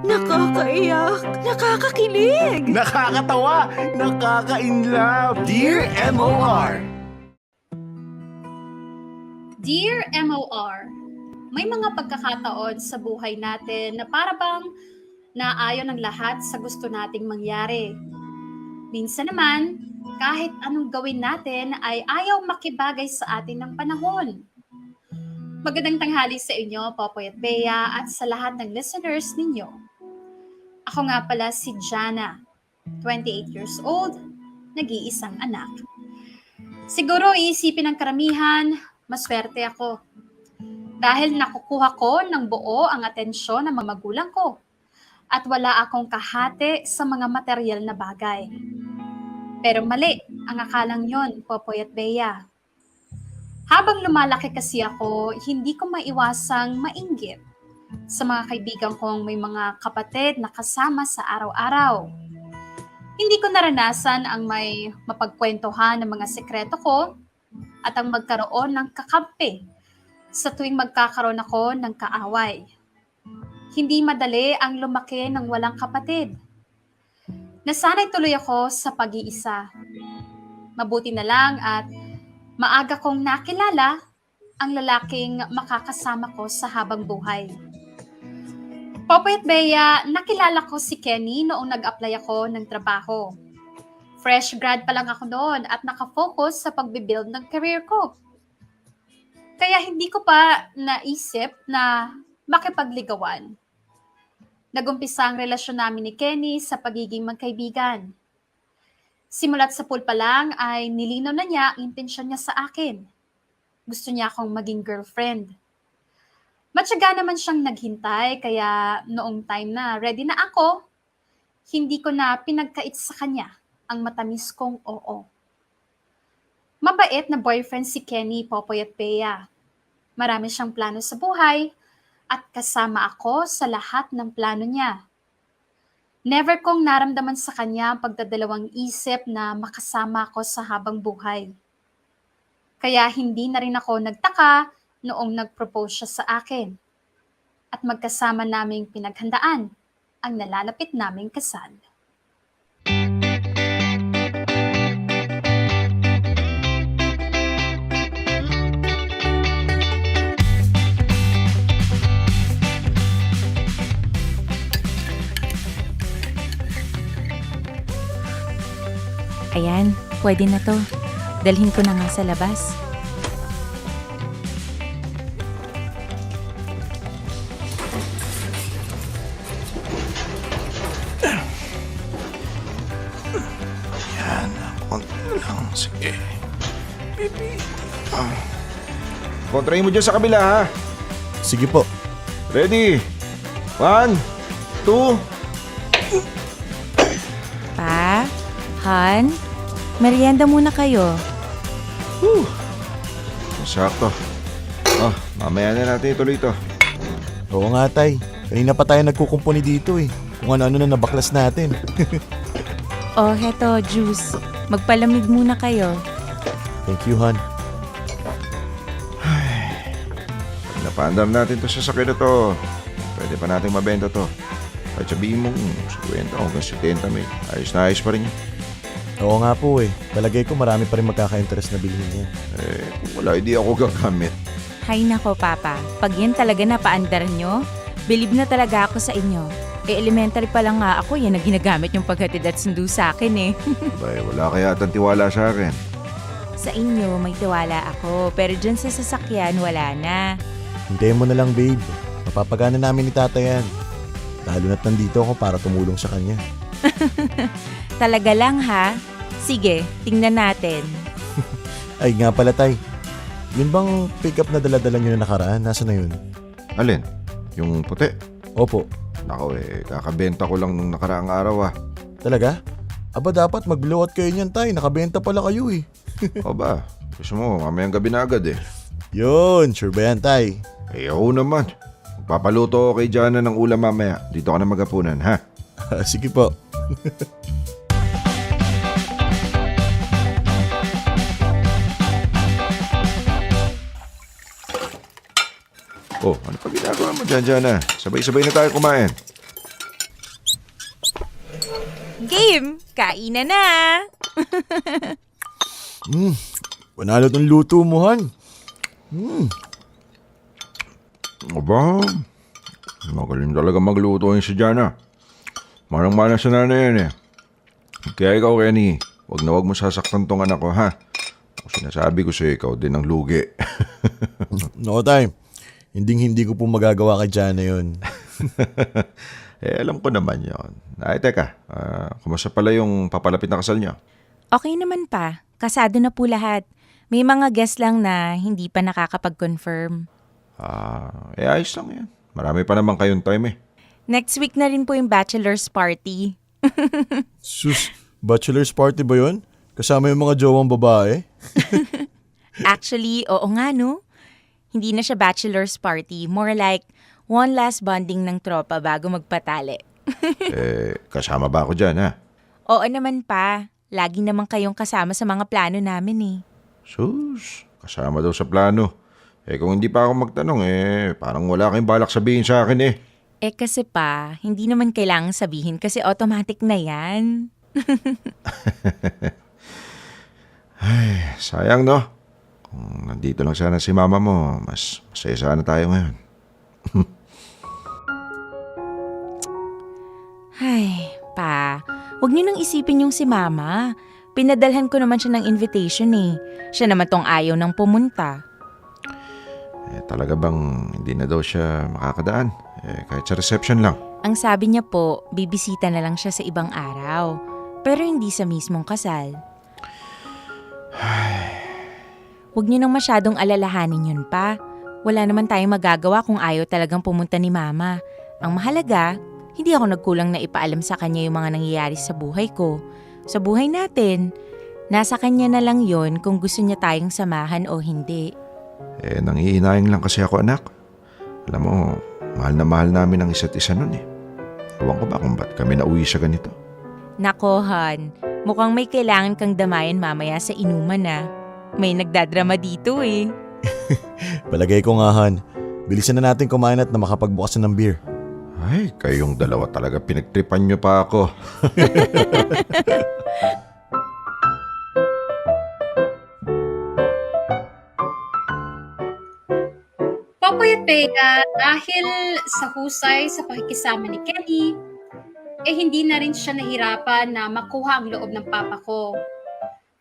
Nakakaiyak, nakakakilig. Nakakatawa, nakaka-inlove. Dear MOR. Dear MOR, may mga pagkakataon sa buhay natin na para bang naayon ng lahat sa gusto nating mangyari. Minsan naman, kahit anong gawin natin ay ayaw makibagay sa atin ng panahon. Magandang tanghali sa inyo, Popoy at Bea, at sa lahat ng listeners ninyo. Ako nga pala si Jana, 28 years old, nag-iisang anak. Siguro iisipin ng karamihan, maswerte ako. Dahil nakukuha ko ng buo ang atensyon ng mga magulang ko at wala akong kahati sa mga material na bagay. Pero mali ang akalang yon, Popoy at Bea. Habang lumalaki kasi ako, hindi ko maiwasang mainggit sa mga kaibigan kong may mga kapatid na kasama sa araw-araw. Hindi ko naranasan ang may mapagkwentuhan ng mga sekreto ko at ang magkaroon ng kakampi sa tuwing magkakaroon ako ng kaaway. Hindi madali ang lumaki ng walang kapatid. Nasanay tuloy ako sa pag-iisa. Mabuti na lang at maaga kong nakilala ang lalaking makakasama ko sa habang buhay. Popoy at Bea, nakilala ko si Kenny noong nag-apply ako ng trabaho. Fresh grad pa lang ako noon at nakafocus sa pagbibuild ng career ko. Kaya hindi ko pa naisip na makipagligawan. Nagumpisa ang relasyon namin ni Kenny sa pagiging magkaibigan. Simulat sa pool pa lang ay nilinaw na niya ang intensyon niya sa akin. Gusto niya akong maging girlfriend. Matyaga naman siyang naghintay kaya noong time na ready na ako, hindi ko na pinagkait sa kanya ang matamis kong oo. Mabait na boyfriend si Kenny, Popoy at Bea. Marami siyang plano sa buhay at kasama ako sa lahat ng plano niya. Never kong naramdaman sa kanya ang pagdadalawang isip na makasama ako sa habang buhay. Kaya hindi na rin ako nagtaka noong nag-propose siya sa akin. At magkasama naming pinaghandaan ang nalalapit naming kasal. Ayan, pwede na to. Dalhin ko na nga sa labas. Yan, konti lang. Sige. Baby. Kontrahin mo dyan sa kabila, ha? Sige po. Ready? 1, 2. Pa, Han, merienda muna kayo. Sakto. Oh, mamaya na natin ituloy ito. Oo nga, tay. Kanina pa tayo nagkukumpuni dito eh. Kung ano-ano na nabaklas natin. Oh, heto, juice. Magpalamig muna kayo. Thank you, Han. Napaandar natin to sa sakit na to. Pwede pa natin mabenta to. Kahit sabihin mo, 50 hanggang 70 mil. Ayos na ayos pa rin yan. Oo nga po eh. Palagay ko marami pa rin magkaka-interest na bilhin niya. Kung wala, hindi ako gagamit. Hay nako, Papa. Pag yan talaga napaandar nyo, believe na talaga ako sa inyo. Elementary pa lang nga ako, yan ang ginagamit yung paghatid at sundo sa akin eh. Abay, wala kaya atang tiwala sa akin. Sa inyo, may tiwala ako. Pero dyan sa sasakyan, wala na. Hintayin mo na lang, babe. Mapapagana namin ni tata yan. Lalo na't nandito ako para tumulong sa kanya. Talaga lang ha? Sige, tingnan natin. Ay nga pala, tay. Yun bang pick-up na dala-dala nyo na nakaraan? Nasa na yun? Alin? Yung puti? Opo. Nako kakabenta ko lang nung nakaraang araw ah. Talaga? Aba dapat mag-blow out kayo niyan, tay. Nakabenta pala kayo eh. O ba? Gusto mo, mamayang gabi na agad eh. Yun, sure ba yan, tay? Oo naman. Magpapaluto ako kay Jana ng ulam mamaya. Dito ka na maghapunan, ha? Sige po. Oh, ano pa ginagawa mo dyan, Jana? Sabay-sabay na tayo kumain. Game! Kainan na! Panalo tong luto mo, Han. Aba, magaling talaga magluto yung si Jana. Manang-mana sa nanay yan eh. Kaya ikaw, Kenny, wag na wag mo sasaktan tong anak ko, ha? Kung sinasabi ko sa'yo, ikaw din ang lugi. No, Tay. Hindi ko po magagawa kay Jana yun. Alam ko naman yon. Ay, teka, kumusta pala yung papalapit na kasal niya? Okay naman pa. Kasado na po lahat. May mga guest lang na hindi pa nakakapag-confirm. Ayos lang yan. Marami pa naman kayong time eh. Next week na rin po yung bachelor's party. Sus, bachelor's party ba yun? Kasama yung mga jowang babae? Actually, oo nga no. Hindi na siya bachelor's party. More like one last bonding ng tropa bago magpatali. Kasama ba ako dyan, ha? Oo naman pa. Lagi naman kayong kasama sa mga plano namin eh. Sus, kasama daw sa plano. Kung hindi pa ako magtanong, parang wala kayong balak sabihin sa akin eh. Kasi pa, hindi naman kailangang sabihin kasi automatic na yan. Sayang, no? Kung nandito lang sana si mama mo, mas masaya sana tayo ngayon. Ay, pa, huwag niyo nang isipin yung si mama. Pinadalhan ko naman siya ng invitation eh. Siya naman tong ayaw nang pumunta. Talaga bang hindi na daw siya makakadaan? Kahit sa reception lang. Ang sabi niya po, bibisita na lang siya sa ibang araw. Pero hindi sa mismong kasal. Huwag niyo nang masyadong alalahanin yun pa. Wala naman tayong magagawa kung ayaw talagang pumunta ni mama. Ang mahalaga, hindi ako nagkulang na ipaalam sa kanya yung mga nangyayari sa buhay ko. Sa buhay natin, nasa kanya na lang yon kung gusto niya tayong samahan o hindi. Nangihinayang lang kasi ako, anak. Alam mo, mahal na mahal namin ang isa't isa nun eh. Ewan ko ba kung ba't kami nauwi sa ganito? Nako, Han, mukhang may kailangan kang damayan mamaya sa inuman na. May nagdadrama dito eh. Palagay ko nga, Han. Bilisan na natin kumain at na makapagbukas na ng beer. Ay, kayong dalawa talaga pinagtripan niyo pa ako. Popoy at Bea, dahil sa husay sa pakikisama ni Kenny, hindi na rin siya nahirapan na makuha ang loob ng papa ko.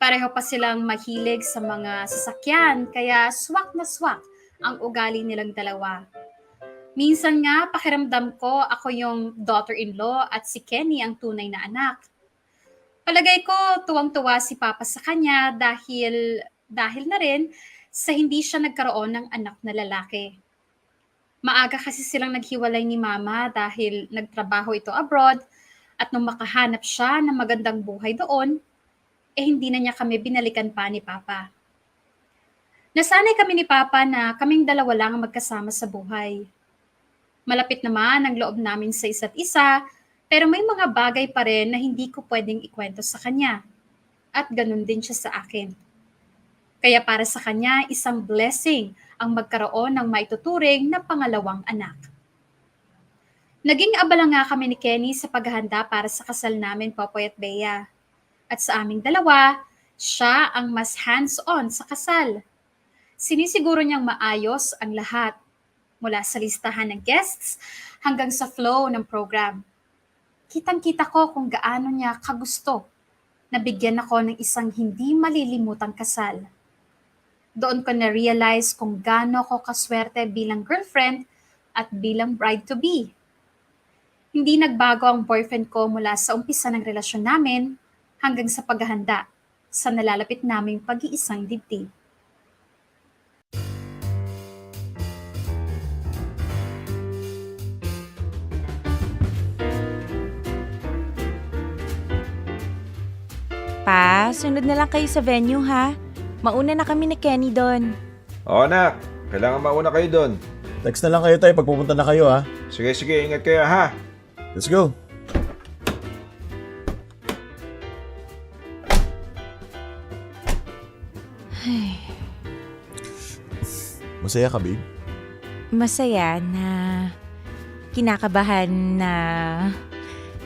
Pareho pa silang mahilig sa mga sasakyan, kaya swak na swak ang ugali nilang dalawa. Minsan nga, pakiramdam ko ako yung daughter-in-law at si Kenny ang tunay na anak. Palagay ko, tuwang-tuwa si papa sa kanya dahil na rin sa hindi siya nagkaroon ng anak na lalaki. Maaga kasi silang naghiwalay ni mama dahil nagtrabaho ito abroad at nung makahanap siya ng magandang buhay doon, hindi na niya kami binalikan pa ni papa. Nasanay kami ni papa na kaming dalawa lang ang magkasama sa buhay. Malapit naman ang loob namin sa isa't isa, pero may mga bagay pa rin na hindi ko pwedeng ikwento sa kanya. At ganun din siya sa akin. Kaya para sa kanya, isang blessing ang magkaroon ng maituturing na pangalawang anak. Naging abala nga kami ni Kenny sa paghahanda para sa kasal namin, Popoy at Bea. At sa aming dalawa, siya ang mas hands-on sa kasal. Sinisiguro niyang maayos ang lahat, mula sa listahan ng guests hanggang sa flow ng program. Kitang-kita ko kung gaano niya kagusto na bigyan ako ng isang hindi malilimutang kasal. Doon ko na-realize kung gaano ko kaswerte bilang girlfriend at bilang bride-to-be. Hindi nagbago ang boyfriend ko mula sa umpisa ng relasyon namin hanggang sa paghahanda sa nalalapit naming pag-iisang dibdib. Pa, sunod na lang kayo sa venue ha. Mauna na kami ni Kenny doon. Oo, anak. Kailangan mauna kayo doon. Text na lang kayo, Tay, pag pupunta na kayo, ha? Sige, ingat kayo, ha? Let's go. Masaya ka, babe? Masaya na kinakabahan na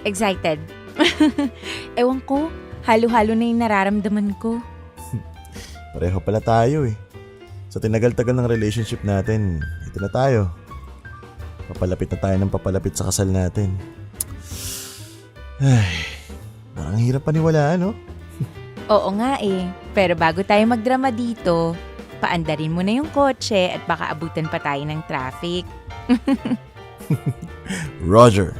excited. Ewan ko, halo-halo na yung nararamdaman ko. Pareho pala tayo eh. Sa tinagal-tagal ng relationship natin, ito na tayo. Papalapit na tayo ng papalapit sa kasal natin. Ay, parang hirap paniwalaan, no? Oo nga eh, pero bago tayo magdrama dito, paandarin mo na yung kotse at baka abutan pa tayo ng traffic. Roger.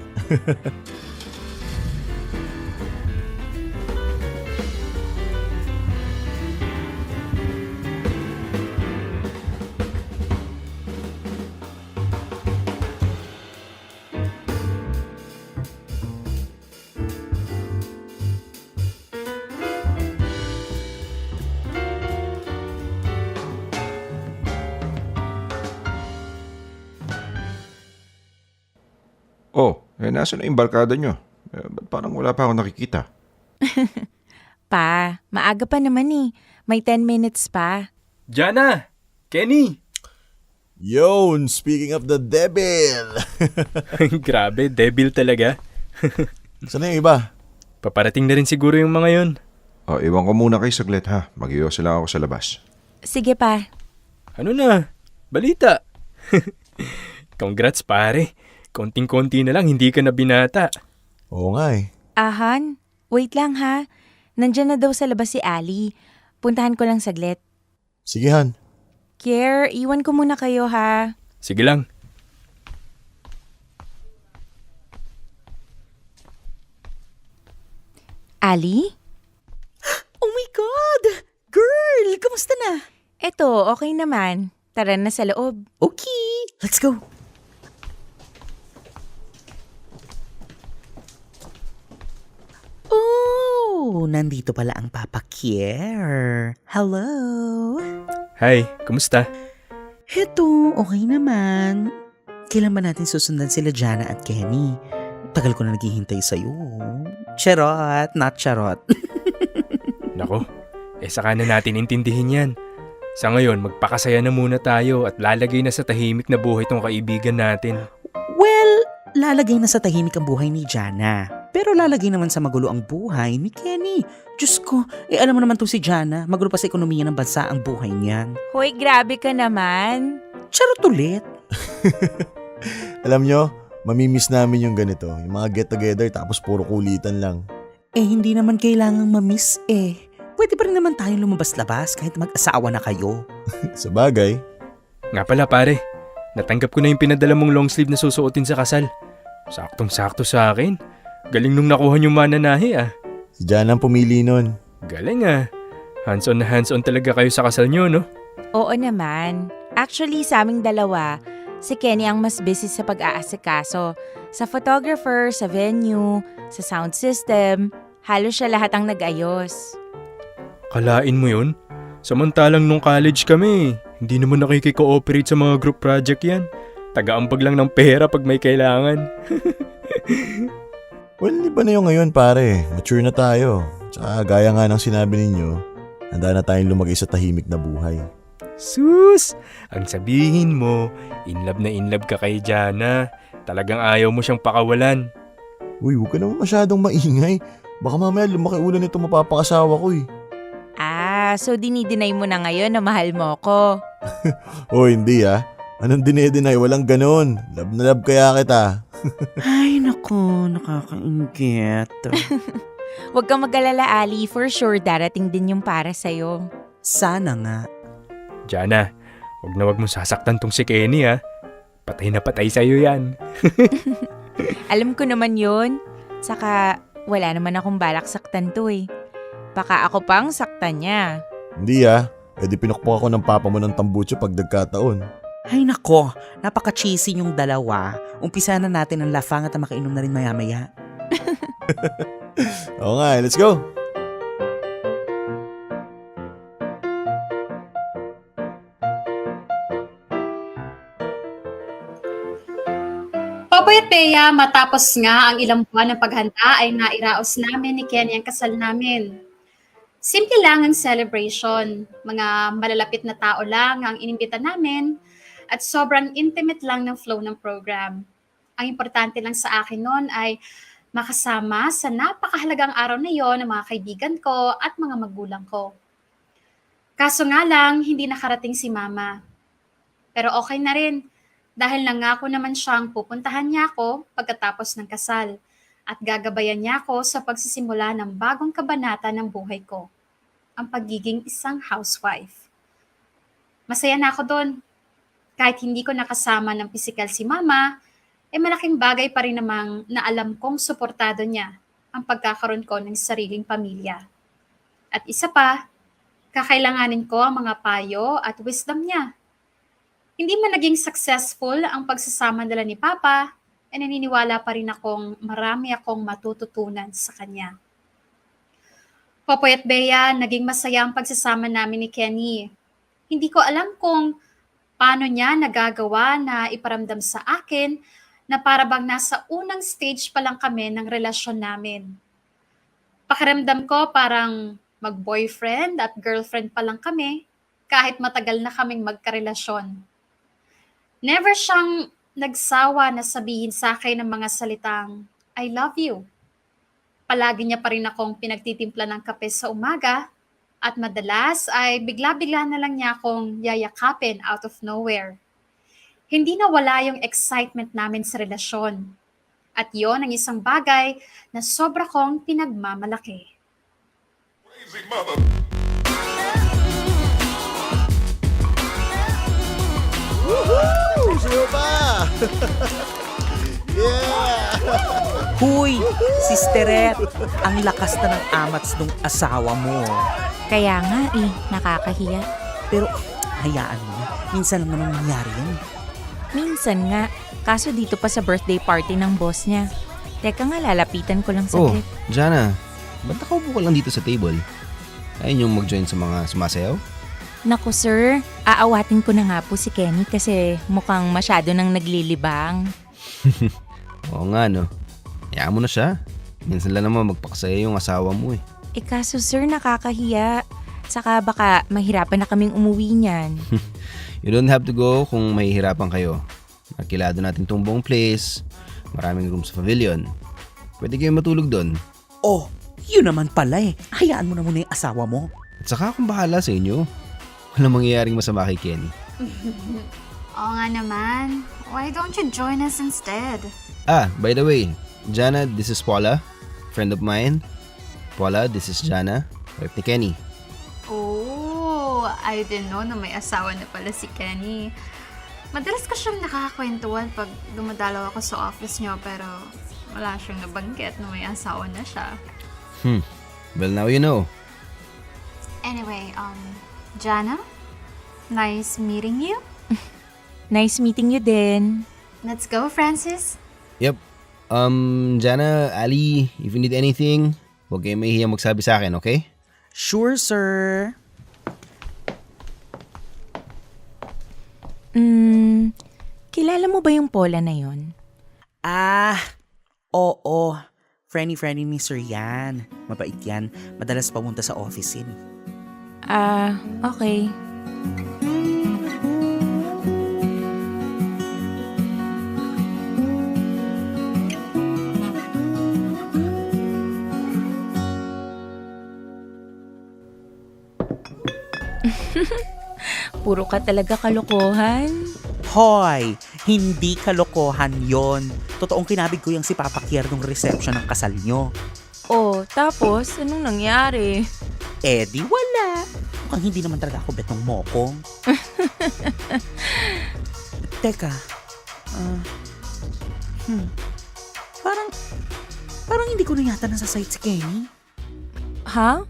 Oh, nasa na yung barkada nyo? Ba't parang wala pa akong nakikita? Pa, maaga pa naman eh. May 10 minutes pa. Jana! Kenny! Yon, speaking of the devil. Grabe, devil talaga. Saan na yung iba? Paparating na rin siguro yung mga yon. Oh, iwan ko muna kayo saglit ha. Mag-iwas lang ako sa labas. Sige pa. Ano na? Balita. Congrats pare. Konting-konti na lang, hindi ka na binata. Oo nga eh. Ahan, wait lang ha. Nandyan na daw sa labas si Ali. Puntahan ko lang saglit. Sige Han. Kier, iwan ko muna kayo ha. Sige lang. Ali? Oh my God! Girl, kamusta na? Eto, okay naman. Tara na sa loob. Okay, let's go. Oh, nandito pala ang Papa Kier. Hello. Hi, kumusta? Heto, okay naman. Kailan ba natin susundan sila Jana at Kenny? Tagal ko na naghihintay sa'yo. Charot, not charot. Nako, saka na natin intindihin yan. Sa ngayon, magpakasaya na muna tayo at lalagay na sa tahimik na buhay tong kaibigan natin. Well, lalagay na sa tahimik ang buhay ni Jana. Pero lalagay naman sa magulo ang buhay ni Kenny. Diyos ko, alam mo naman to si Jana, magulo pa sa ekonomiya ng bansa ang buhay niyan. Hoy, grabe ka naman. Charot ulit. Alam nyo, mamimiss namin yung ganito. Yung mga get-together tapos puro kulitan lang. Hindi naman kailangang mamiss eh. Pwede pa rin naman tayong lumabas-labas kahit mag-asawa na kayo. Sa bagay, Nga pala pare, natanggap ko na yung pinadala mong long sleeve na susuotin sa kasal. Saktong-sakto sa akin. Galing nung nakuha yung mananahi ah. si Jana ang pumili nun. Galing ah. Hands-on na hands-on talaga kayo sa kasal nyo, no? Oo naman. Actually, sa aming dalawa, si Kenny ang mas busy sa pag-aasikaso. Sa photographer, sa venue, sa sound system, halos siya lahat ang nag-ayos. Kalain mo yun? Samantalang nung college kami, hindi naman nakikikooperate sa mga group project yan. Taga-ambag lang ng pera pag may kailangan. Well, iba na yung ngayon pare. Mature na tayo. Tsaka gaya nga ng sinabi ninyo, handa na tayong lumagay sa tahimik na buhay. Sus! Ang sabihin mo, in love ka kay Jana. Talagang ayaw mo siyang pakawalan. Uy, huwag ka naman masyadong maingay. Baka mamaya lumaki ulan nito mapapakasawa ko eh. Ah, so dinideny mo na ngayon na mahal mo ko. Oh, hindi ah. Anong dinedeny? Walang ganon. Love na love kaya kita. Ay, naku, nakakaingit. Huwag kang mag-alala, Ali. For sure, darating din yung para sa'yo. Sana nga. Jana, wag mo sasaktan tong si Kenny ha. Patay na patay sa'yo yan. Alam ko naman yun. Saka, wala naman akong balak saktan to eh. Baka ako pang saktan niya. Hindi ah. Di pinukpok ako ng papa mo ng tambucho pag nagkataon. Ay, nako, napaka-cheesy yung dalawa. Umpisa na natin ang lafang at makainom na rin maya-maya. Oo nga, let's go! Popoy at Bea, matapos nga ang ilang buwan ng paghanda ay nairaos namin ni Kenny ang kasal namin. Simple lang ang celebration. Mga malalapit na tao lang ang inimbita namin at sobrang intimate lang ng flow ng program. Ang importante lang sa akin noon ay makasama sa napakahalagang araw na yon ng mga kaibigan ko at mga magulang ko. Kaso nga lang, hindi nakarating si Mama. Pero okay na rin dahil nangako naman siyang pupuntahan niya ako pagkatapos ng kasal at gagabayan niya ako sa pagsisimula ng bagong kabanata ng buhay ko, ang pagiging isang housewife. Masaya na ako doon. Kahit hindi ko nakasama ng pisikal si Mama, malaking bagay pa rin namang na alam kong suportado niya ang pagkakaroon ko ng sariling pamilya. At isa pa, kakailanganin ko ang mga payo at wisdom niya. Hindi man naging successful ang pagsasama nila ni Papa, naniniwala pa rin akong marami akong matututunan sa kanya. Popoy at Bea, naging masaya ang pagsasama namin ni Kenny. Hindi ko alam kung paano niya nagagawa na iparamdam sa akin na para bang nasa unang stage pa lang kami ng relasyon namin. Pakiramdam ko parang mag-boyfriend at girlfriend pa lang kami kahit matagal na kaming magkarelasyon. Never siyang nagsawa na sabihin sa akin ng mga salitang, I love you. Palagi niya pa rin akong pinagtitimpla ng kape sa umaga at madalas ay bigla-bigla na lang niya akong yayakapin out of nowhere. Hindi nawala yung excitement namin sa relasyon. At yon ang isang bagay na sobra kong pinagmamalaki. Woohoo! Sino pa? Yeah! Huy, sisteret, ang lakas na ng amats nung asawa mo. Kaya nga nakakahiya. Pero hayaan mo, minsan lang naman nangyari yan. Minsan nga, kaso dito pa sa birthday party ng boss niya. Teka nga, lalapitan ko lang saglit. Jana, ba't nakaupo ka lang dito sa table? Ayaw niyong mag-join sa mga sumasayaw? Naku sir, aawatin ko na nga po si Kenny kasi mukhang masyado nang naglilibang. Oo nga no. Hayaan mo na siya. Minsan lang naman magpakasaya yung asawa mo eh. Kaso sir, nakakahiya. Saka baka mahirapan na kaming umuwi niyan. You don't have to go kung mahihirapan kayo. Arkilado natin tong buong place. Maraming room sa pavilion. Pwede kayo matulog doon. Oh, yun naman pala eh. Hayaan mo na muna yung asawa mo. At saka akong bahala sa inyo. Walang mangyayaring masama kay Kenny. Oo nga naman. Why don't you join us instead? By the way, Jana, this is Paula. Friend of mine. Paula, this is Jana. Wife ni Kenny. Oh, I didn't know na may asawa na pala si Kenny. Madalas ko siyang nakakakwentuhan pag dumadalaw ako sa office niyo pero wala siyang nabanggit na may asawa na siya. Well, now you know. Anyway, Jana, nice meeting you. Nice meeting you din. Let's go, Francis. Yep. Jana, Ali, if you need anything, huwag kayong mahihiyang magsabi sa akin, okay? Sure, sir. Kilala mo ba yung Paula na yon? Oo. Friendly ni Sir yan. Mabait yan. Madalas pumunta sa office yun. Okay. Puro ka talaga kalokohan. Hoy, hindi kalokohan yon. Totoong kinabig ko yung si Papa Kier nung reception ng kasal nyo. Oh, tapos anong nangyari? Di wala. Mukhang hindi naman talaga ako betong mokong. Teka. Parang hindi ko na yata nasasite si Kenny. Ha?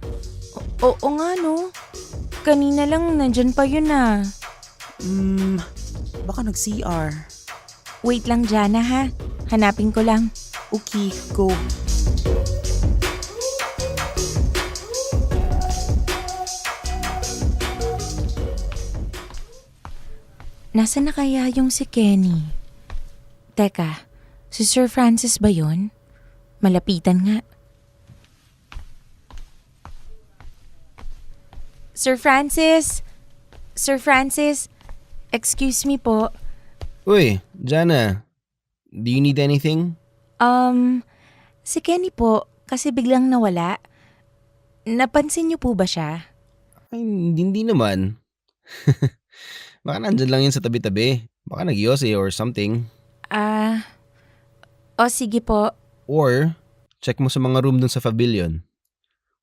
Oo nga no. Kanina lang nandyan pa yun ah. Baka nag-CR. Wait lang Jana ha. Hanapin ko lang. Okay, go. Nasaan na kaya yung si Kenny? Teka, si Sir Francis ba yun? Malapitan nga. Sir Francis! Sir Francis! Excuse me po. Uy, Jana, do you need anything? Si Kenny po, kasi biglang nawala. Napansin niyo po ba siya? Ay, hindi naman. Baka nandyan lang yun sa tabi-tabi. Baka nag-yose or something. Ah, o sige po. Or, check mo sa mga room dun sa pavilion.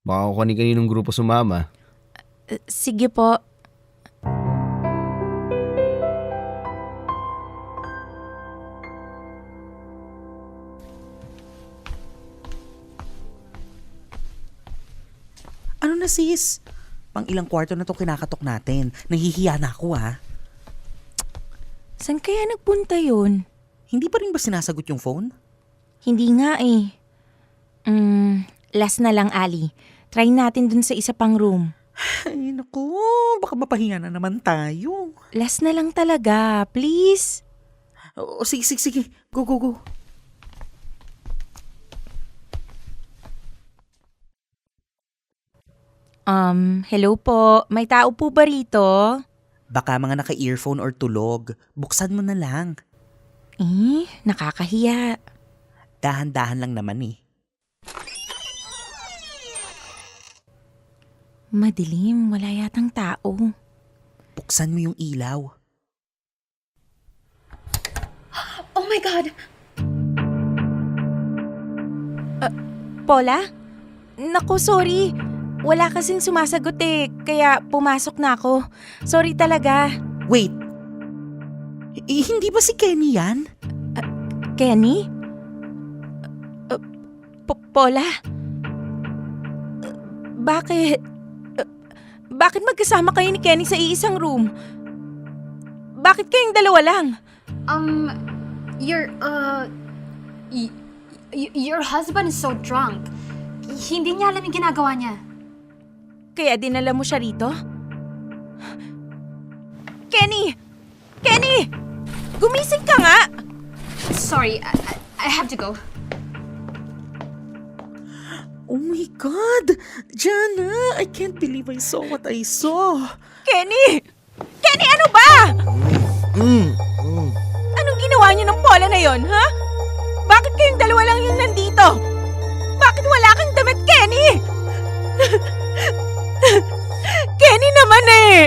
Baka kung kaninong grupo sumama. Sige po. Ano na sis? Pang ilang kwarto na itong kinakatok natin. Nahihiya na ako ha. Saan kaya nagpunta yun? Hindi pa rin ba sinasagot yung phone? Hindi nga eh. Last na lang, Ali. Try natin dun sa isa pang room. Ay naku, baka mapahinga na naman tayo. Last na lang talaga, please. O sige, sige, sige. Go, go, go. Hello po. May tao po ba rito? Baka mga naka-earphone or tulog. Buksan mo na lang. Nakakahiya. Dahan-dahan lang naman eh. Madilim, wala yatang tao. Buksan mo yung ilaw. Oh my God! Paula? Naku, sorry. Wala kasing sumasagot eh, kaya pumasok na ako. Sorry talaga. Wait. Hindi ba si Kenny yan? Kenny? Paula? Bakit? Bakit magkasama kayo ni Kenny sa iisang room? Bakit kayong dalawa lang? Your husband is so drunk. Hindi niya alam yung ginagawa niya. Kaya dinala mo siya rito? Kenny! Kenny! Gumising ka nga! Sorry, I have to go. Oh my God! Jana, I can't believe I saw what I saw. Kenny! Kenny, ano ba? Anong ginawa niyo ng Paula na yon, ha? Bakit kayong dalawa lang yung nandito? Bakit wala kang damit, Kenny? Kenny naman eh!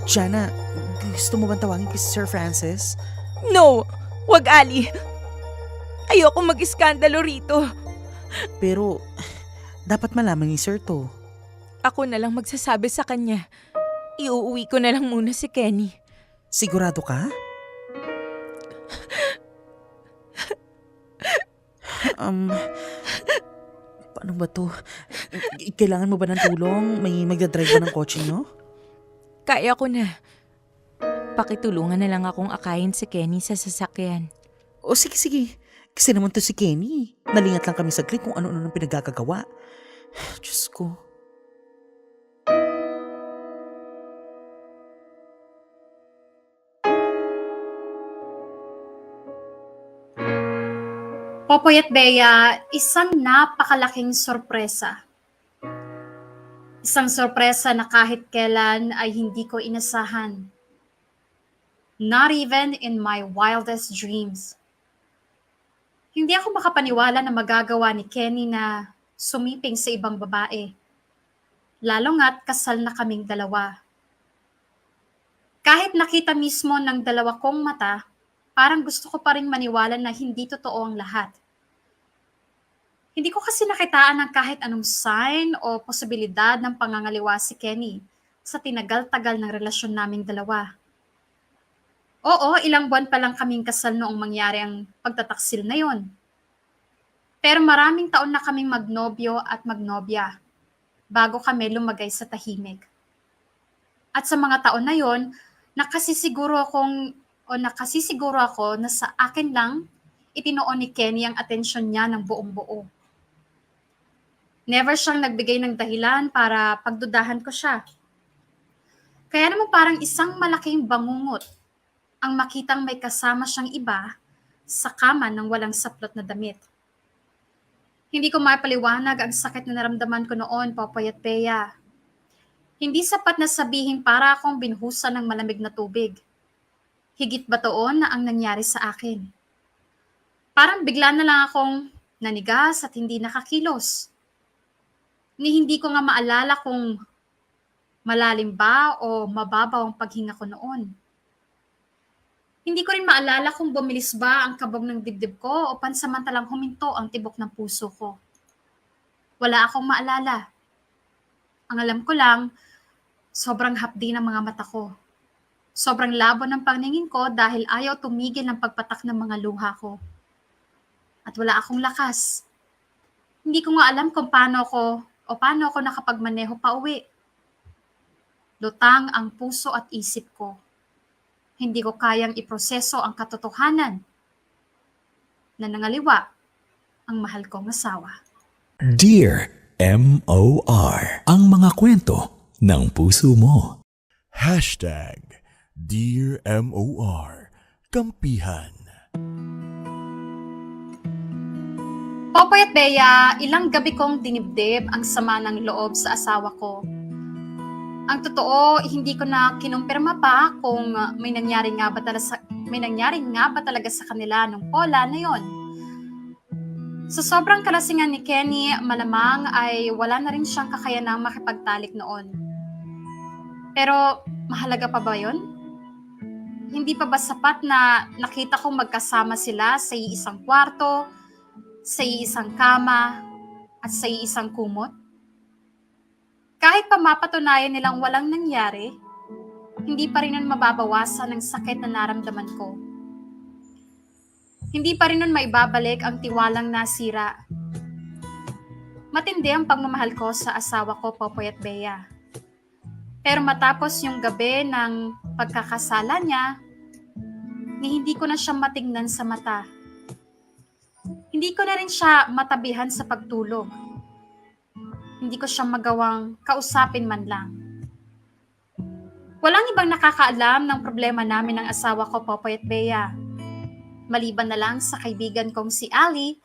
Jana, gusto mo bang tawagin kay Sir Francis? No! Wag, Ali! Ayoko mag-iskandalo rito. Pero, dapat malaman ni Sir to. Ako na lang magsasabi sa kanya. Iuuwi ko na lang muna si Kenny. Sigurado ka? Paano ba to? Kailangan mo ba ng tulong? May magdadrive ba ng kotse nyo? Kaya ko na. Pakitulungan na lang akong akayin si Kenny sa sasakyan. O sige, sige. Kasi naman to si Kenny. Nalingat lang kami saglit kung ano-ano nang pinagagagawa. Diyos ko. Popoy at Bea, isang napakalaking sorpresa. Isang sorpresa na kahit kailan ay hindi ko inasahan. Not even in my wildest dreams. Hindi ako makapaniwala na magagawa ni Kenny na sumiping sa ibang babae. Lalo nga't kasal na kaming dalawa. Kahit nakita mismo ng dalawa kong mata, parang gusto ko pa rin maniwala na hindi totoo ang lahat. Hindi ko kasi nakitaan ng kahit anong sign o posibilidad ng pangangaliwa si Kenny sa tinagal-tagal ng relasyon naming dalawa. Oo, ilang buwan pa lang kaming kasal noong mangyari ang pagtataksil na yon. Pero maraming taon na kaming magnobyo at magnobya bago kami lumagay sa tahimik. At sa mga taon na yon, nakasisiguro ako na sa akin lang itinoon ni Kenny ang atensyon niya ng buong buo. Never siyang nagbigay ng dahilan para pagdudahan ko siya. Kaya naman parang isang malaking bangungot ang makitang may kasama siyang iba sa kama ng walang saplot na damit. Hindi ko mapaliwanag ang sakit na naramdaman ko noon, Popoy at Bea. Hindi sapat na sabihin para akong binhusan ng malamig na tubig. Higit ba doon na ang nangyari sa akin? Parang bigla na lang akong nanigas at hindi nakakilos. Ni hindi ko nga maalala kung malalim ba o mababaw ang paghinga ko noon. Hindi ko rin maalala kung bumilis ba ang kabog ng dibdib ko o pansamantalang huminto ang tibok ng puso ko. Wala akong maalala. Ang alam ko lang, sobrang hapdi ng mga mata ko. Sobrang labo ng paningin ko dahil ayaw tumigil ng pagpatak ng mga luha ko. At wala akong lakas. Hindi ko nga alam kung paano ako nakapagmaneho pa uwi. Lutang ang puso at isip ko. Hindi ko kayang iproseso ang katotohanan na nangaliwa ang mahal kong asawa. Dear M.O.R. Ang mga kwento ng puso mo. Dear M.O.R. Kampihan. Popoy at Bea, ilang gabi kong dinibdib ang sama ng loob sa asawa ko. Ang totoo, hindi ko na kinumpirma pa kung may nangyari nga ba talaga sa kanila nung pola na yon. Sa sobrang kalasingan ni Kenny, malamang ay wala na rin siyang kakayanang makipagtalik noon. Pero mahalaga pa ba yon? Hindi pa ba sapat na nakita kong magkasama sila sa iisang kwarto, sa iisang kama, at sa iisang kumot? Kahit pa mapatunayan nilang walang nangyari, hindi pa rin nun mababawasan ang sakit na naramdaman ko. Hindi pa rin nun maibabalik ang tiwalang nasira. Matindi ang pagmamahal ko sa asawa ko, Popoy at Bea. Pero matapos yung gabi ng pagkakasala niya, ni hindi ko na siya matingnan sa mata. Hindi ko na rin siya matabihan sa pagtulog. Hindi ko siya magawang kausapin man lang. Walang ibang nakakaalam ng problema namin ng asawa ko, Popoy at Bea. Maliban na lang sa kaibigan kong si Ali,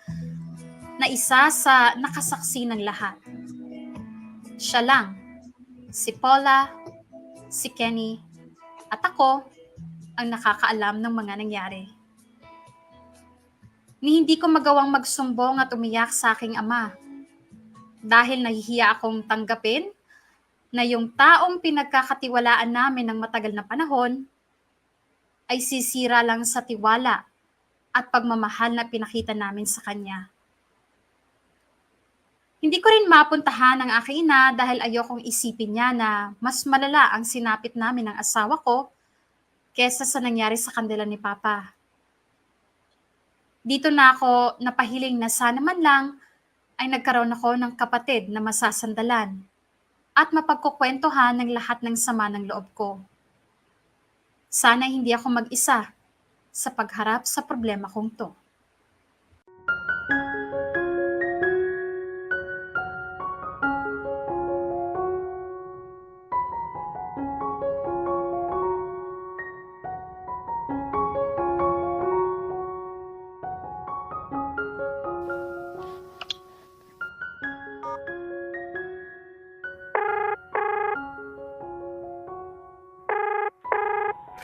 na isa sa nakasaksi ng lahat. Siya lang, si Paula, si Kenny, at ako ang nakakaalam ng mga nangyari. Ni hindi ko magawang magsumbong at umiyak sa aking ama. Dahil nahihiya akong tanggapin na yung taong pinagkakatiwalaan namin ng matagal na panahon ay sisira lang sa tiwala at pagmamahal na pinakita namin sa kanya. Hindi ko rin mapuntahan ang aking ina dahil ayokong isipin niya na mas malala ang sinapit namin ng asawa ko kesa sa nangyari sa kanila ni Papa. Dito na ako napahiling na sana man lang ay nagkaroon ako ng kapatid na masasandalan at mapagkukwentuhan ng lahat ng sama ng loob ko. Sana hindi ako mag-isa sa pagharap sa problema kong to.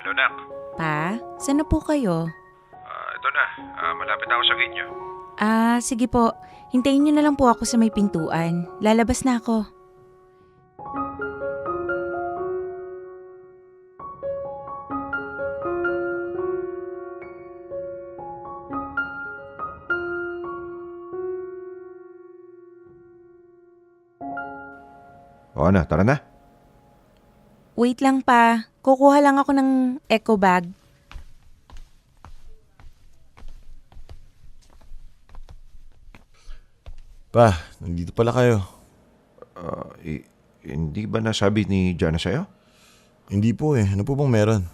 Hello, Nak. Pa, saan na po kayo? Ito na. Malapit na ako sa gate niyo. Sige po. Hintayin niyo na lang po ako sa may pintuan. Lalabas na ako. O na, tara na. Wait lang pa. Kukuha lang ako ng eco bag. Pa, nandito pala kayo. Hindi ba nasabi ni Jana sa'yo? Hindi po eh. Ano po bang meron?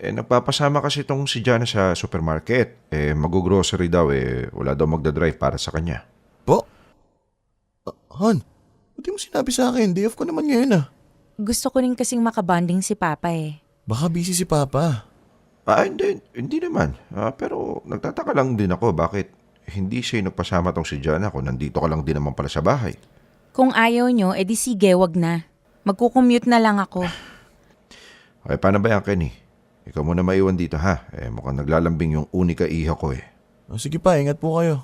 Nagpapasama kasi itong si Jana sa supermarket. Mag-grocery daw wala daw magdadrive para sa kanya. Po? Han, ba't di mo sinabi sa akin? Day off ko naman ngayon ah. Gusto ko rin kasing makabonding si Papa eh. Baka busy si Papa. Hindi naman. Pero nagtataka lang din ako bakit hindi siya nagpasama tong si Jana kung nandito ka lang din naman pala sa bahay. Kung ayaw nyo, edi sige, wag na. Magkukommute na lang ako. Okay, paano ba yan, Kenny? ikaw muna maiwan dito ha. Mukhang naglalambing yung unika iha ko eh. Sige pa, ingat po kayo.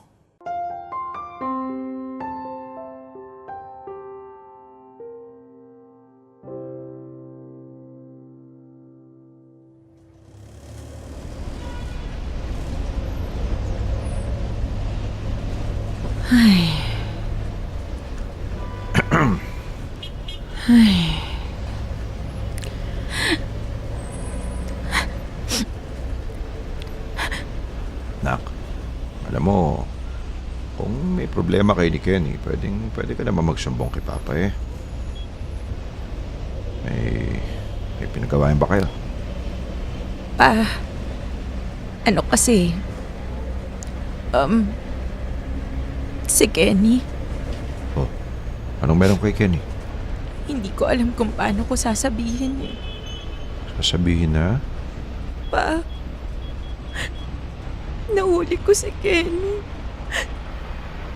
Nak, alam mo, kung may problema kay ni Kenny, pwede ka naman magsumbong kay Papa eh. May pinagawain ba kayo? Pa, ano kasi, si Kenny, Oh, anong meron kay Kenny? hindi ko alam kung paano ko sasabihin eh. Sasabihin na? Pa, nahuli ko si Kenny.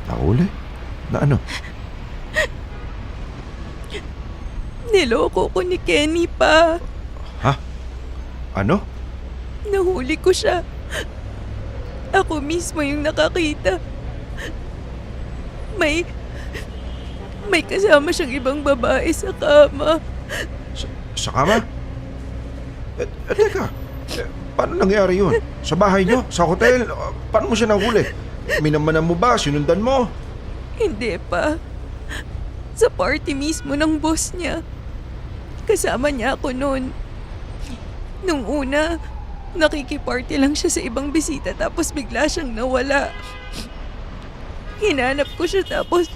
Nahuli? Na ano? Niloko ko ni Kenny, pa. Ano? Nahuli ko siya. Ako mismo yung nakakita. May kasama siyang ibang babae sa kama. Sa kama? Teka. Paano nangyari yun? Sa bahay nyo? Sa hotel? Paano mo siya nahuli? Minamanan mo ba? Sinundan mo? Hindi pa. Sa party mismo ng boss niya. Kasama niya ako noon. Nung una, nakikiparty lang siya sa ibang bisita tapos bigla siyang nawala. Hinanap ko siya tapos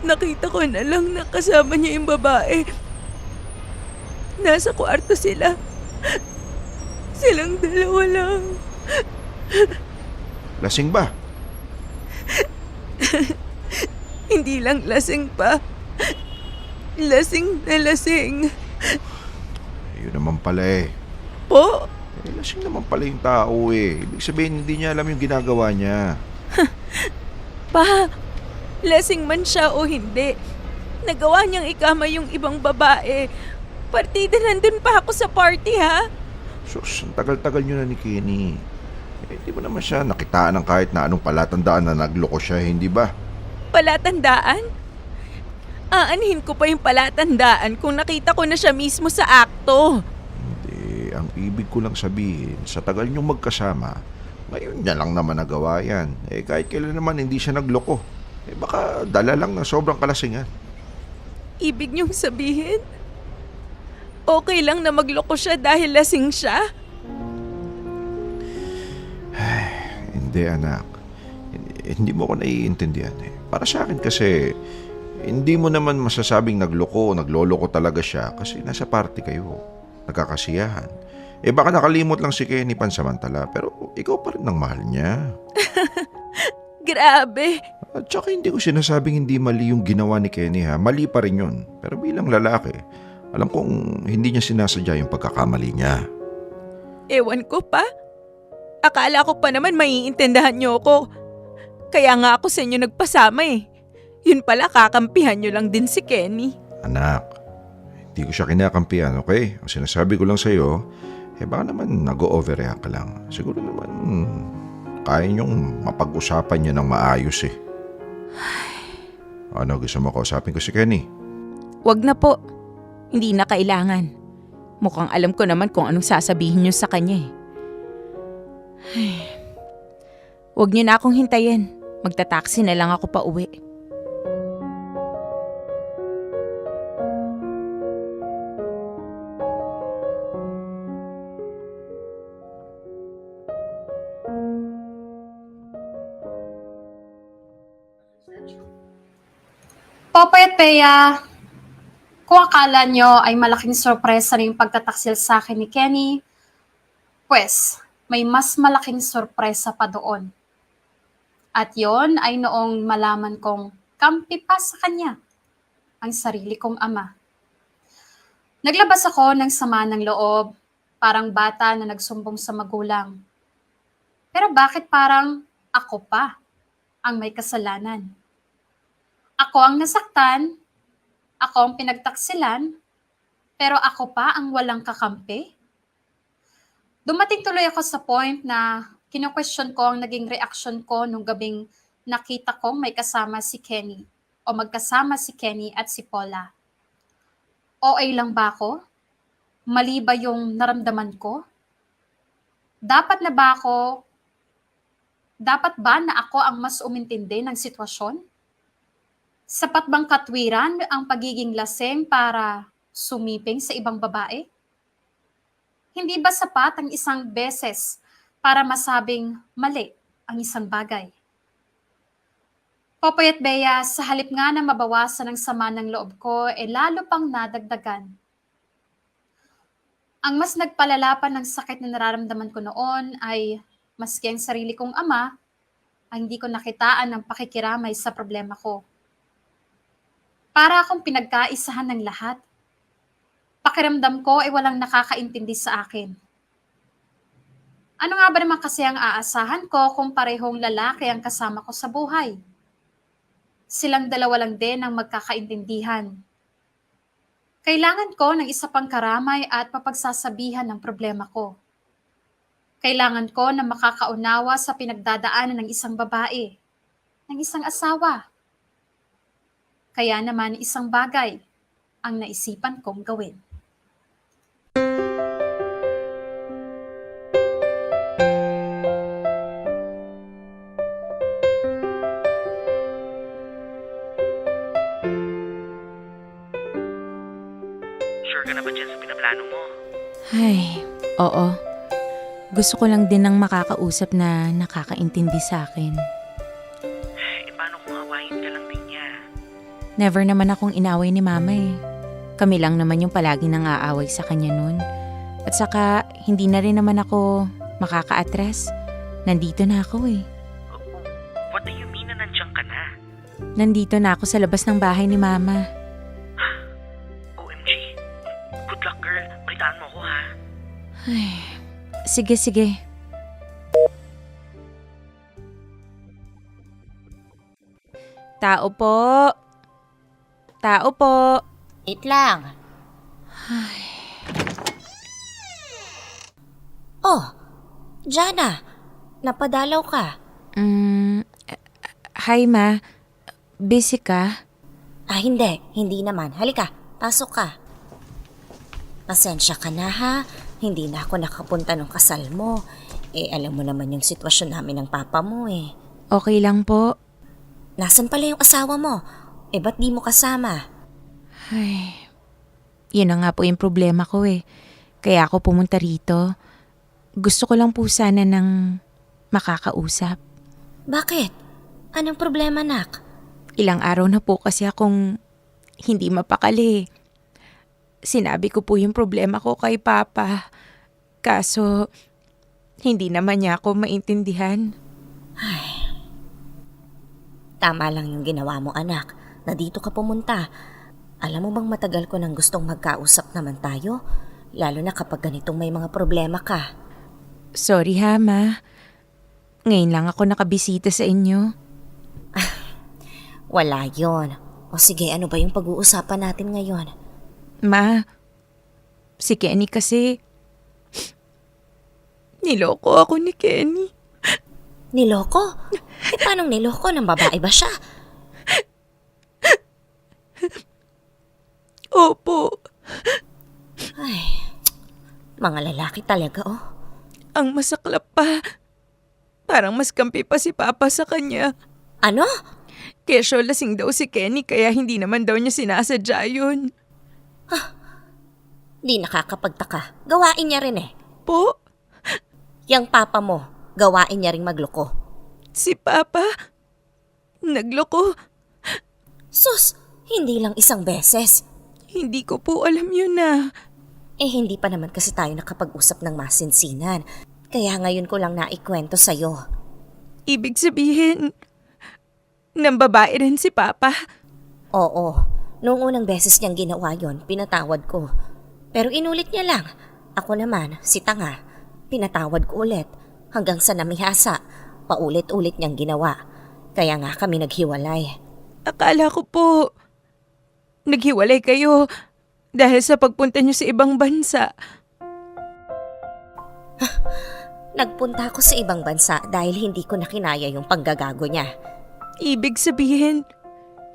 nakita ko na lang na kasama niya yung babae. Nasa kwarto sila. Silang dalawa lang. Lasing ba? Hindi lang lasing pa. Lasing na lasing. Yun naman pala eh. Po? Lasing naman pala yung tao eh. Ibig sabihin hindi niya alam yung ginagawa niya. Pa, lasing man siya o hindi. Nagawa niyang ikama yung ibang babae. Partida nandun pa ako sa party, ha? Sus, ang tagal-tagal nyo na ni Kenny. Di mo naman siya nakitaan ng kahit na anong palatandaan na nagloko siya, hindi ba? Palatandaan? Aanhin ko pa yung palatandaan kung nakita ko na siya mismo sa akto. Hindi, ang ibig ko lang sabihin, sa tagal nyong magkasama, ngayon niya lang naman nagawa yan. Kahit kailan naman hindi siya nagloko. Baka dala lang na sobrang kalasingan. Ibig niyong sabihin? Okay lang na magloko siya dahil lasing siya? Hindi anak, hindi mo ko naiintindihan eh. Para sa akin kasi, hindi mo naman masasabing nagloko o nagloloko talaga siya kasi nasa party kayo. Nagkakasiyahan. Baka nakalimot lang si Kenny pansamantala pero ikaw pa rin ang mahal niya. Grabe! At saka hindi ko sinasabing hindi mali yung ginawa ni Kenny ha. Mali pa rin yun. Pero bilang lalaki, alam kong hindi niya sinasadya yung pagkakamali niya. Ewan ko pa. Akala ko pa naman maiintindahan niyo ako. Kaya nga ako sa inyo nagpasama eh. Yun pala kakampihan niyo lang din si Kenny. Anak, hindi ko siya kinakampihan, okay? Ang sinasabi ko lang sa'yo, baka naman nag-overreact ka lang. Siguro naman, kaya niyong mapag-usapan niya ng maayos eh. Ano, gusto mo kausapin ko si Kenny? Wag na po. Hindi na kailangan. Mukhang alam ko naman kung anong sasabihin niyo sa kanya eh. Wag niyo na akong hintayin. Magta-taxi na lang ako pa uwi. Popoy at Bea, kung akala nyo ay malaking sorpresa na yung pagtataksil sa akin ni Kenny, pues, may mas malaking sorpresa pa doon. At yon ay noong malaman kong kampi pa sa kanya ang sarili kong ama. Naglabas ako ng sama ng loob, parang bata na nagsumbong sa magulang. Pero bakit parang ako pa ang may kasalanan? Ako ang nasaktan, ako ang pinagtaksilan, pero ako pa ang walang kakampi? Dumating tuloy ako sa point na kino-question ko ang naging reaction ko nung gabing nakita kong may kasama si Kenny o magkasama si Kenny at si Paula. OA lang ba ako? Mali ba yung naramdaman ko? Dapat ba na ako ang mas umintindi ng sitwasyon? Sapat bang katwiran ang pagiging laseng para sumiping sa ibang babae? Hindi ba sapat ang isang beses para masabing mali ang isang bagay? Popoy at Bea, sa halip nga na mabawasan ang sama ng loob ko, lalo pang nadagdagan. Ang mas nagpalala pa ng sakit na nararamdaman ko noon ay maski ang sarili kong ama ay hindi ko nakitaan ng pakikiramay sa problema ko. Para akong pinagkaisahan ng lahat. Pakiramdam ko ay walang nakakaintindi sa akin. Ano nga ba naman kasi ang aasahan ko kung parehong lalaki ang kasama ko sa buhay? Silang dalawa lang din ang magkakaintindihan. Kailangan ko ng isa pang karamay at mapagsasabihan ng problema ko. Kailangan ko na makakaunawa sa pinagdadaanan ng isang babae, ng isang asawa. Kaya naman isang bagay ang naisipan kong gawin. Sure ka na ba dyan sa pinaplano mo? Ay, oo. Gusto ko lang din ng makakausap na nakakaintindi sa akin. Paano kung awayin ka lang din niya? Never naman akong inaway ni Mama eh. Kami lang naman yung palaging nang-aaway sa kanya nun. At saka, hindi na rin naman ako makaka-address. Nandito na ako eh. What do you mean na nandiyan ka na? Nandito na ako sa labas ng bahay ni Mama. OMG. Good luck, girl. Balitaan mo ko, ha? Ay, sige. Tao po. Wait lang. Oh, Jana, napadalaw ka. Hi Ma. Busy ka? Hindi naman. Halika, pasok ka. Pasensya ka na ha, hindi na ako nakapunta ng kasal mo. Alam mo naman yung sitwasyon namin ng papa mo eh. Okay lang po. Nasaan pala yung asawa mo? Ba't di mo kasama? Ay, yun na nga po yung problema ko eh. Kaya ako pumunta rito. Gusto ko lang po sana ng makakausap. Bakit? Anong problema, nak? Ilang araw na po kasi akong hindi mapakali. Sinabi ko po yung problema ko kay Papa. Kaso, hindi naman niya ako maintindihan. Tama lang yung ginawa mo, anak. Na dito ka pumunta. Alam mo bang matagal ko nang gustong magkausap naman tayo? Lalo na kapag ganitong may mga problema ka. Sorry ha, Ma. Ngayon lang ako nakabisita sa inyo. Wala yon. O sige, ano ba yung pag-uusapan natin ngayon? Ma, si Kenny kasi... Niloko ako ni Kenny. Niloko? Paanong niloko? Ng babae ba siya? Opo. Ay, mga lalaki talaga oh. Ang masaklap pa. Parang mas kampi pa si Papa sa kanya. Ano? Kesyo lasing daw si Kenny kaya hindi naman daw niya sinasadya yun. Di nakakapagtaka. Gawain niya rin eh. Po? Yang papa mo, gawain niya ring magloko. Si Papa? Nagloko? Sus, hindi lang isang beses. Hindi ko po alam yun na. Hindi pa naman kasi tayo nakapag-usap ng masinsinan. Kaya ngayon ko lang naikwento sa'yo. Ibig sabihin, ng babae rin si Papa? Oo, noong unang beses niyang ginawa yon, pinatawad ko. Pero inulit niya lang. Ako naman, si tanga, pinatawad ko ulit. Hanggang sa namihasa, paulit-ulit niyang ginawa. Kaya nga kami naghiwalay. Akala ko po, naghiwalay kayo dahil sa pagpunta niyo sa ibang bansa. Nagpunta ako sa ibang bansa dahil hindi ko na kinaya yung panggagago niya. Ibig sabihin,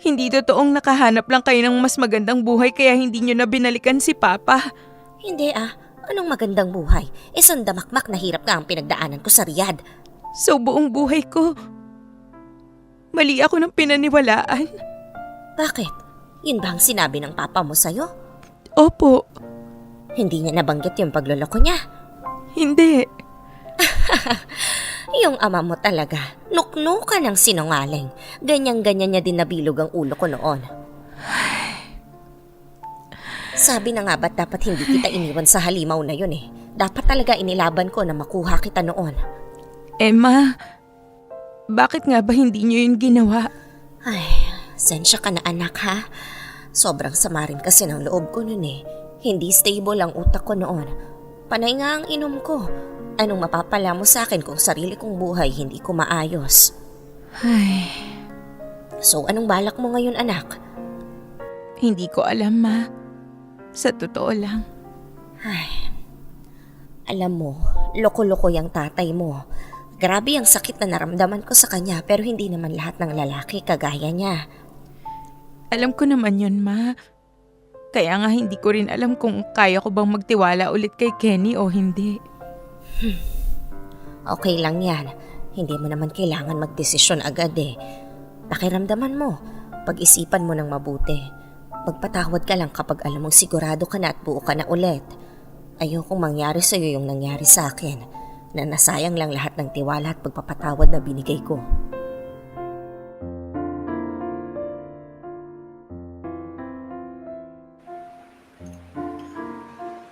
hindi totoong nakahanap lang kayo ng mas magandang buhay kaya hindi nyo na binalikan si Papa. Hindi anong magandang buhay? Isang damakmak na hirap nga ang pinagdaanan ko sa Riyadh. So buong buhay ko, mali ako ng pinaniwalaan. Bakit? Yun ba ang sinabi ng papa mo sa'yo? Opo, Hindi niya nabanggit yung pagloloko niya. hindi. Yung ama mo talaga, nuknukan ng sinungaling. Ganyan-ganyan niya din nabilog ang ulo ko noon. Sabi na nga ba't dapat hindi kita iniwan sa halimaw na yun eh. Dapat talaga inilaban ko na makuha kita noon. Emma, bakit nga ba hindi nyo yun ginawa? Ay, sensya ka na anak ha. Sobrang sama rin kasi ng loob ko noon eh. Hindi stable ang utak ko noon. Panay nga ang inom ko. Anong mapapala mo sa akin kung sarili kong buhay hindi ko maayos? Ay, So anong balak mo ngayon anak? hindi ko alam, Ma. Sa totoo lang. Ay, alam mo, loko-loko yung tatay mo. Grabe ang sakit na naramdaman ko sa kanya pero hindi naman lahat ng lalaki kagaya niya. Alam ko naman yun, Ma. Kaya nga hindi ko rin alam kung kaya ko bang magtiwala ulit kay Kenny o hindi. Okay lang yan. Hindi mo naman kailangan magdesisyon agad eh. Pakiramdaman mo, pag-isipan mo ng mabuti. Magpatawad ka lang kapag alam mong sigurado ka na at buo ka na ulit. Ayokong mangyari sa'yo yung nangyari sa akin, na nasayang lang lahat ng tiwala at pagpapatawad na binigay ko.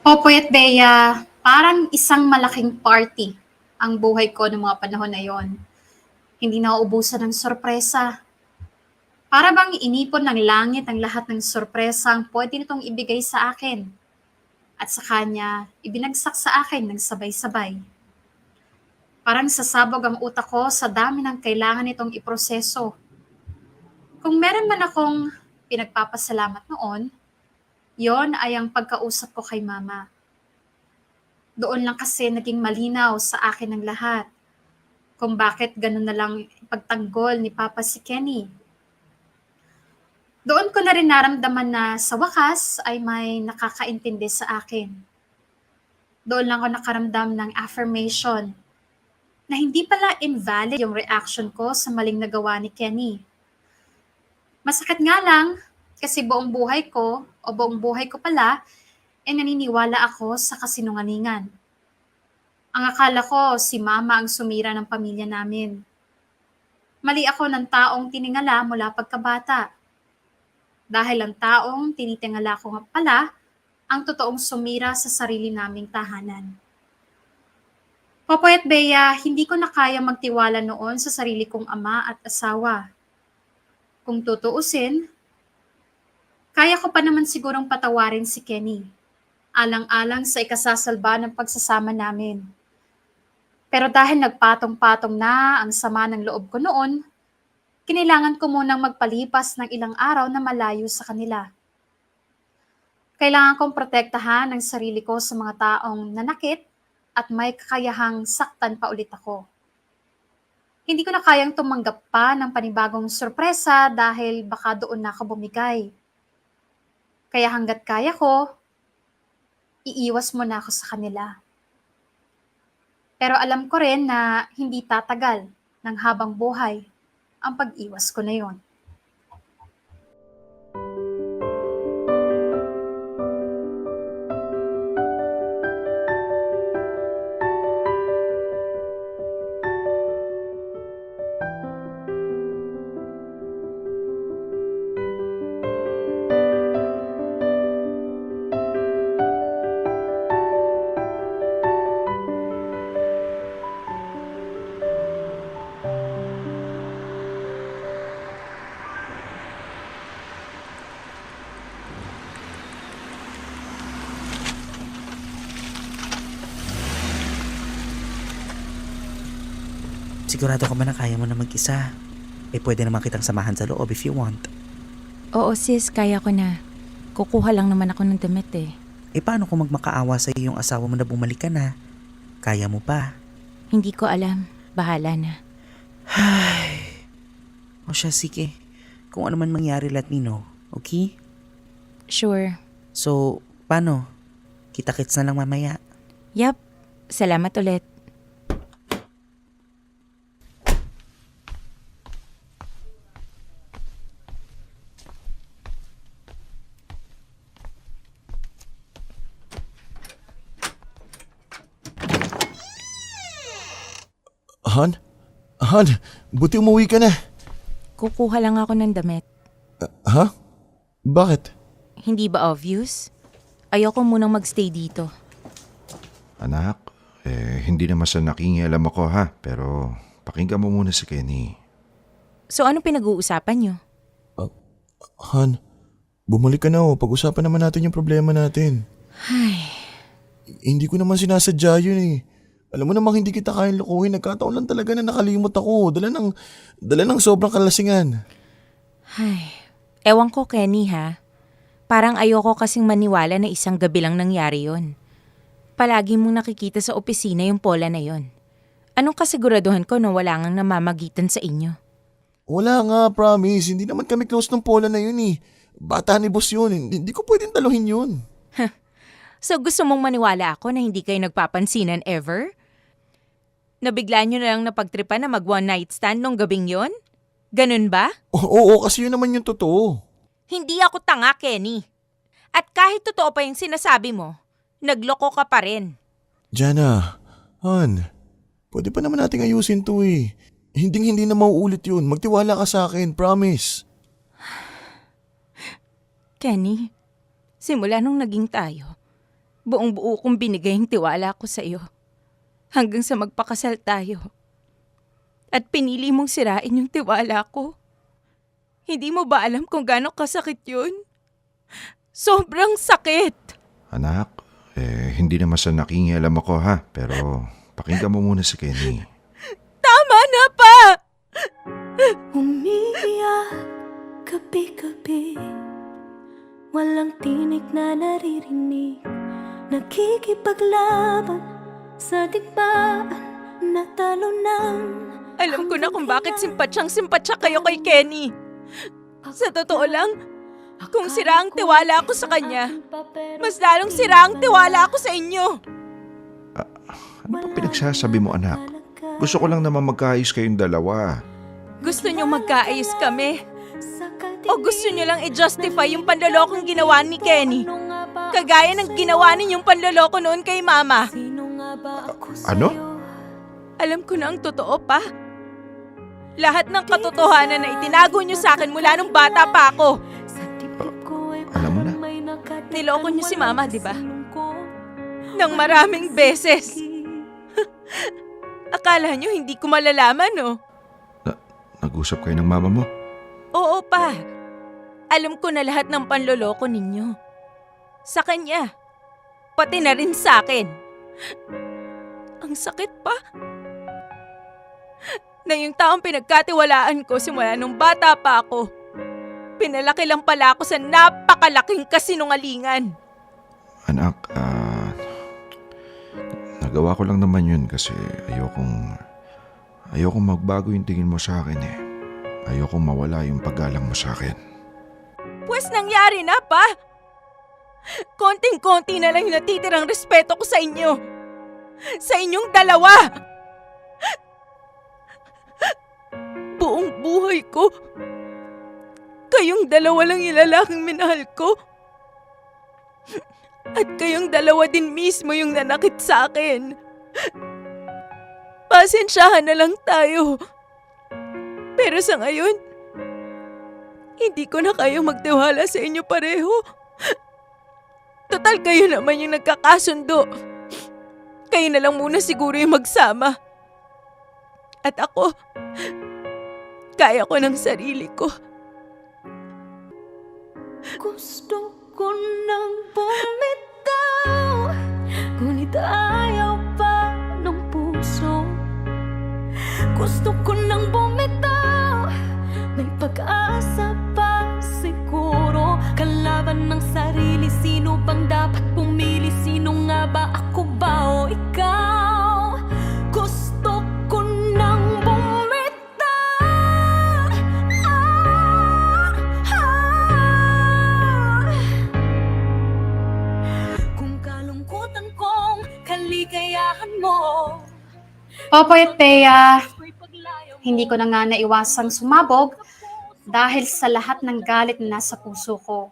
Popoy at Bea, parang isang malaking party ang buhay ko noong mga panahon na yon. Hindi na uubusan ng sorpresa. Para bang inipon ng langit ang lahat ng sorpresa ang pwede nitong ibigay sa akin. At sa kanya, ibinagsak sa akin ng sabay-sabay. Parang sasabog ang utak ko sa dami ng kailangan nitong iproseso. Kung meron man akong pinagpapasalamat noon, yon ay ang pagkausap ko kay Mama. Doon lang kasi naging malinaw sa akin ang lahat kung bakit ganun na lang ipagtanggol ni Papa si Kenny. Doon ko na rin naramdaman na sa wakas ay may nakakaintindi sa akin. Doon lang ako nakaramdam ng affirmation na hindi pala invalid yung reaction ko sa maling nagawa ni Kenny. Masakit nga lang kasi buong buhay ko pala, naniniwala ako sa kasinungalingan. Ang akala ko si Mama ang sumira ng pamilya namin. Mali ako ng taong tiningala mula pagkabata. Dahil ang taong tinitingala ko nga pala ang totoong sumira sa sarili naming tahanan. Popoy at Bea, hindi ko na kaya magtiwala noon sa sarili kong ama at asawa. Kung tutuusin, kaya ko pa naman sigurong patawarin si Kenny, alang-alang sa ikasasalba ng pagsasama namin. Pero dahil nagpatong-patong na ang sama ng loob ko noon, kinailangan ko munang magpalipas ng ilang araw na malayo sa kanila. Kailangan kong protektahan ang sarili ko sa mga taong nanakit at may kakayahang saktan pa ulit ako. Hindi ko na kayang tumanggap pa ng panibagong sorpresa dahil baka doon na ako bumigay. Kaya hanggat kaya ko, iiwas mo na ako sa kanila. Pero alam ko rin na hindi tatagal ng habang buhay ang pag-iwas ko na yon. Sigurado ka ba na kaya mo na mag-isa? Pwede naman kitang samahan sa loob if you want. Oo sis, kaya ko na. Kukuha lang naman ako ng damit eh. Paano kung magmakaawa sa yung asawa mo na bumalik ka na? Kaya mo pa. Hindi ko alam. Bahala na. O siya, sige. Kung ano man mangyari, let me know. Okay? Sure. So, paano? Kita-kits na lang mamaya. Yap. Salamat ulit. Han? Han, buti umuwi ka na. Kukuha lang ako ng damit. Ha? Bakit? Hindi ba obvious? Ayoko munang magstay dito. Anak, hindi naman sa nakingialam ako ha, pero pakinggan mo muna si Kenny. So ano pinag-uusapan nyo? Han, bumalik ka na oh. Pag-usapan naman natin yung problema natin. Hindi ko naman sinasadya yun eh. Alam mo namang hindi kita kayang lukuhin. Nagkataon lang talaga na nakalimot ako. Dala ng sobrang kalasingan. Ewan ko, Kenny ha. Parang ayoko kasing maniwala na isang gabi lang nangyari yon. Palagi mong nakikita sa opisina yung Pola na yon. Anong kasiguraduhan ko na wala ngang namamagitan sa inyo? Wala nga, promise. Hindi naman kami close ng Pola na yun eh. Bata ni boss yun. Hindi ko pwedeng taluhin yun. So gusto mong maniwala ako na hindi kayo nagpapansinan ever? Nabigla nyo na lang napagtripan na mag one night stand nung gabing yon? Ganun ba? Oo, kasi yun naman yung totoo. Hindi ako tanga, Kenny. At kahit totoo pa yung sinasabi mo, nagloko ka pa rin. Jana, Han, pwede pa naman nating ayusin to eh. Hindi na mauulit yun. Magtiwala ka sa akin, promise. Kenny, simula nung naging tayo, buong-buo kong binigay yung tiwala ko sa iyo. Hanggang sa magpakasal tayo. At pinili mong sirain yung tiwala ko. Hindi mo ba alam kung gaano kasakit yun? Sobrang sakit! Anak, hindi naman sa nakingialam ako ha, pero pakinggan mo muna si Kenny. Tama na pa! Umiiyak gabi-gabi, walang tinig na naririnig, nakikipaglaban sa digmaan, natalunan. Alam ko na kung bakit simpatsyang-simpatsya kayo kay Kenny. Sa totoo lang, kung sira ang tiwala ko sa kanya, mas lalong sira ang tiwala ko sa inyo. Ano pa pinagsasabi mo anak? Gusto ko lang naman magkaayos kayong dalawa. Gusto niyo magkaayos kami? O gusto niyo lang i-justify yung panlolokong ginawa ni Kenny? Kagaya ng ginawa ninyong panloloko noon kay Mama. Ano? Alam ko na ang totoo pa. Lahat ng katotohanan na itinago niyo sa akin mula nung bata pa ako. Alam mo na. Niloko niyo si Mama, di ba? Nang maraming beses. Akala niyo hindi ko malalaman, no? Nag-usap kayo ng mama mo? Oo pa. Alam ko na lahat ng panloloko ninyo. Sa kanya. Pati na rin sa akin. Ang sakit pa. Na yung taong pinagkatiwalaan ko simula nung bata pa ako, pinalaki lang pala ako sa napakalaking kasinungalingan. Anak, nagawa ko lang naman yun kasi ayokong magbago yung tingin mo sa akin eh. Ayokong mawala yung paggalang mo sa akin. Pues nangyari na pa. Konting-konti na lang yung natitirang respeto ko sa inyo. Sa inyong dalawa. Buong buhay ko, kayong dalawa lang yung lalaking minahal ko. At kayong dalawa din mismo yung nanakit sa akin. Pasensyahan na lang tayo. Pero sa ngayon, hindi ko na kayo magtiwala sa inyo pareho. Total kayo naman yung nagkakasundo. Kayo na lang muna siguro yung magsama. At ako, kaya ko ng sarili ko. Gusto ko nang bumitaw, ngunit ayaw pa ng puso. Gusto ko nang bumitaw, may pag-asa pa siguro. Kalaban ng sarili, sino bang dapat pumili? Sino nga ba, ako ba o ikaw? kakayahan mo. Popoy at Bea, hindi ko na nga naiwasang sumabog dahil sa lahat ng galit na nasa puso ko.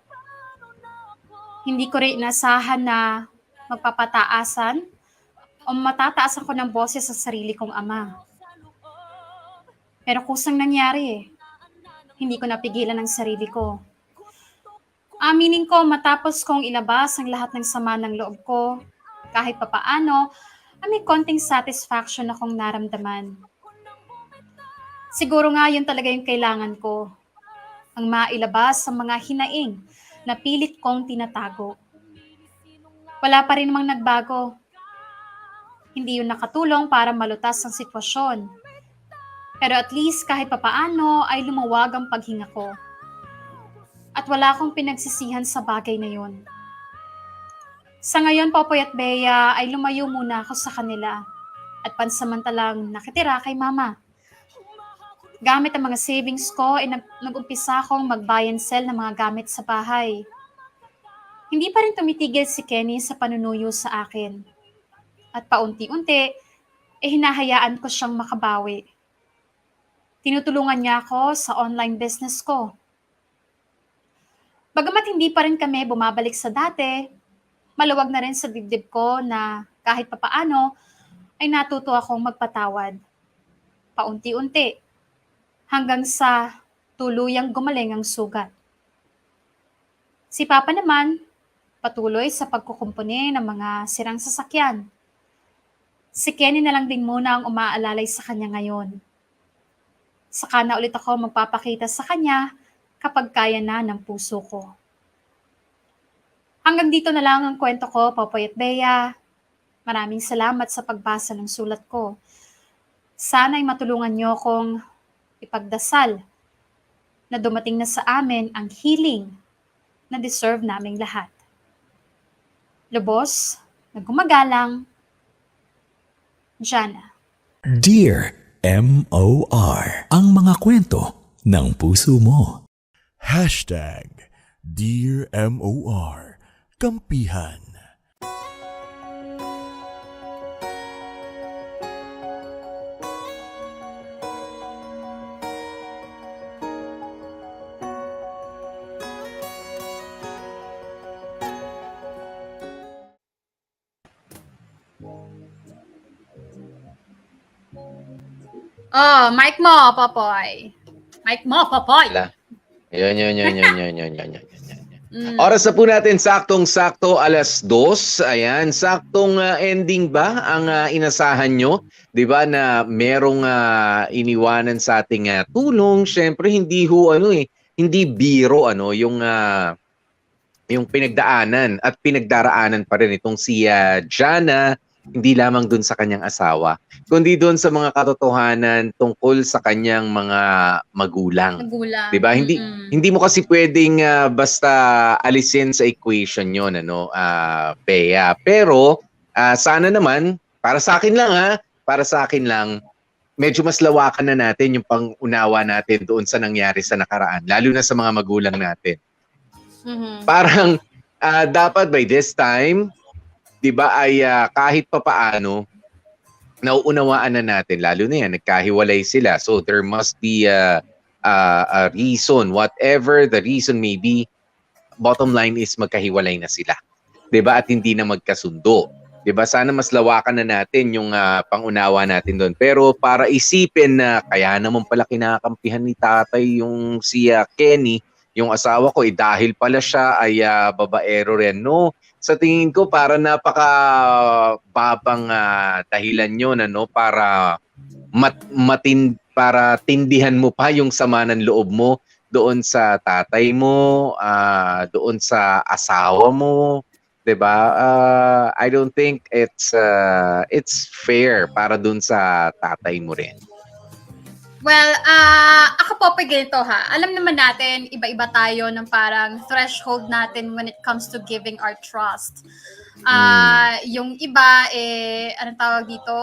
Hindi ko rin inasahan na magpapataasan o matataasan ko ng boses sa sarili kong ama. Pero kusang nangyari eh. Hindi ko napigilan ang sarili ko. Aminin ko matapos kong ilabas ang lahat ng sama ng loob ko, kahit papaano, may konting satisfaction akong naramdaman. Siguro nga yun talaga yung kailangan ko. Ang mailabas sa mga hinaing na pilit kong tinatago. Wala pa rin namang nagbago. Hindi yun nakatulong para malutas ang sitwasyon. Pero at least kahit papaano ay lumuwag ang paghinga ko. At wala akong pinagsisihan sa bagay na yun. Sa ngayon, Popoy at Bea, ay lumayo muna ako sa kanila at pansamantalang nakitira kay Mama. Gamit ang mga savings ko, ay nag-umpisa akong mag-buy and sell ng mga gamit sa bahay. Hindi pa rin tumitigil si Kenny sa panunuyo sa akin. At paunti-unti, hinahayaan ko siyang makabawi. Tinutulungan niya ako sa online business ko. Bagamat hindi pa rin kami bumabalik sa dati, maluwag na rin sa dibdib ko na kahit papaano ay natuto akong magpatawad. Paunti-unti, hanggang sa tuluyang gumaling ang sugat. Si Papa naman, patuloy sa pagkukumpuni ng mga sirang sasakyan. Si Kenny na lang din muna ang umaalalay sa kanya ngayon. Saka na ulit ako magpapakita sa kanya kapag kaya na ng puso ko. Hanggang dito na lang ang kwento ko, Popoy at Bea. Maraming salamat sa pagbasa ng sulat ko. Sana'y matulungan niyo akong ipagdasal na dumating na sa amin ang healing na deserve naming lahat. Lubos, nagumagalang, Jana. Dear M.O.R. Ang mga kwento ng puso mo. Hashtag Dear M.O.R. Kampihan. Oh, mic mo, Popoy. Mic mo, Popoy. Wala. Yun. Mm. Oras na po natin, saktong-sakto, 2:00. Ayan, saktong ending ba ang inasahan nyo? 'Di ba na merong iniwanan sa ating tulong? Syempre hindi hindi biro yung pinagdaanan at pinagdaraanan pa rin itong si Jana, hindi lamang dun sa kanyang asawa, kundi dun sa mga katotohanan tungkol sa kanyang mga magulang. Magulang. 'Di ba? Hindi mo kasi pwedeng basta alisin sa equation 'yon, Bea. Pero sana naman para sa akin lang medyo mas lawakan na natin yung pang-unawa natin doon sa nangyari sa nakaraan, lalo na sa mga magulang natin. Mhm. Parang dapat by this time, 'di ba, ay kahit papaano nauunawaan na natin, lalo na yan, nagkahiwalay sila. So there must be a reason, whatever the reason may be, bottom line is magkahiwalay na sila. 'Di ba? At hindi na magkasundo. 'Di ba? Sana mas lawakan na natin yung pangunawa natin doon. Pero para isipin na kaya naman pala kinakampihan ni tatay yung si Kenny, yung asawa ko, dahil pala siya ay babaero rin. No, sa tingin ko para napakababang dahilan yun, para para tindihan mo pa yung sama ng loob mo doon sa tatay mo, doon sa asawa mo, 'di ba? I don't think it's fair para doon sa tatay mo rin. Well, ako po ganito ha. Alam naman natin, iba-iba tayo ng parang threshold natin when it comes to giving our trust. Yung iba, anong tawag dito,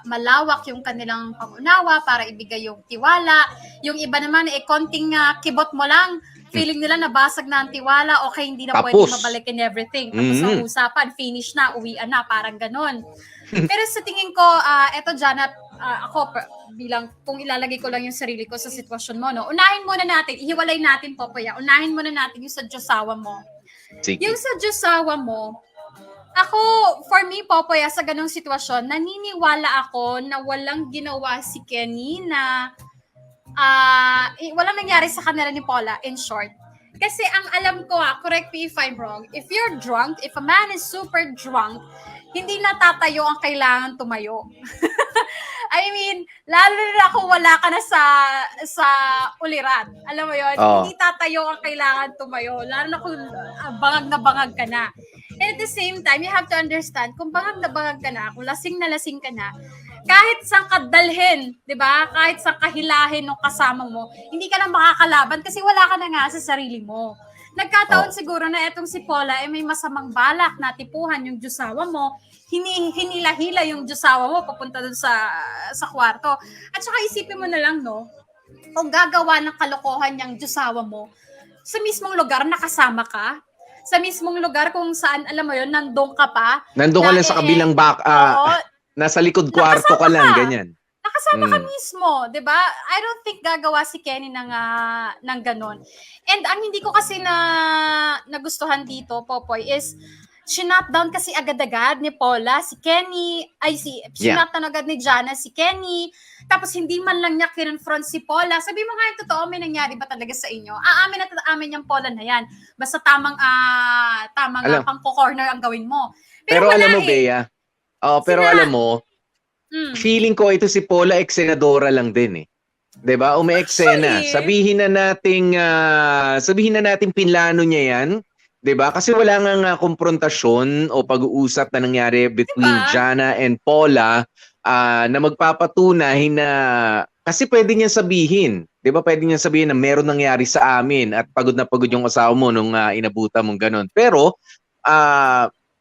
malawak yung kanilang pangunawa para ibigay yung tiwala. Yung iba naman, konting kibot mo lang, feeling nila nabasag na ang tiwala, okay, hindi na pwede mabalik and everything. Tapos ang usapan, finish na, uwian na, parang ganon. Pero sa tingin ko, eto Jana, bilang kung ilalagay ko lang yung sarili ko sa sitwasyon mo, no? Unahin muna natin, ihiwalay natin, Popoy. Unahin muna natin yung sa Diyosawa mo. Sige. Yung sa Diyosawa mo, ako, for me, Popoy, sa ganong sitwasyon, naniniwala ako na walang ginawa si Kenny na walang nangyari sa kanila ni Paula, in short. Kasi ang alam ko, correct me if I'm wrong, if you're drunk, if a man is super drunk, hindi natatayo ang kailangan tumayo. I mean, lalo na kung wala ka na sa uliran. Alam mo yun? Oo. Hindi tatayo ang kailangan tumayo. Lalo na kung bangag na bangag ka na. And at the same time, you have to understand, kung bangag na bangag ka na, kung lasing na lasing ka na, kahit saan ka dalhin, di ba? Kahit saan kahilahin ng kasama mo, hindi ka na makakalaban kasi wala ka na nga sa sarili mo. Nagkataon siguro na etong si Paula may masamang balak na tipuhan yung Diyosawa mo, hinila-hila yung Diyosawa mo papunta dun sa kwarto. At saka isipin mo na lang, no, kung gagawa ng kalokohan yung Diyosawa mo, sa mismong lugar nakasama ka, sa mismong lugar kung saan, alam mo yun, nandun ka pa. Nandun ka lang sa kabilang nasa likod kwarto ka lang, ganyan. Nakasama ka mismo, 'di ba? I don't think gagawa si Kenny ng ganon. And ang hindi ko kasi nagustuhan dito, Popoy, is shinut down kasi agad-agad ni Paula si Kenny, shinut down agad ni Jana si Kenny. Tapos hindi man lang niya kinonfront si Paula. Sabi mo nga yung totoo, may nangyari ba talaga sa inyo? Aamin at aamin yung Paula na yan. Basta tamang pang-corner ang gawin mo. Pero wala alam mo, Bea, pero alam mo, feeling ko ito si Paula eksenadora lang din eh. 'Di ba? Umeeksena. Sabihin na natin pinlano niya 'yan, 'di ba? Kasi wala nga konfrontasyon o pag-uusap na nangyari between Jana and Paula na magpapatunay na kasi pwede niya sabihin, 'di ba? Pwede niya sabihin na meron nangyari sa amin at pagod na pagod yung asawa mo nung inabutan mong ganun. Pero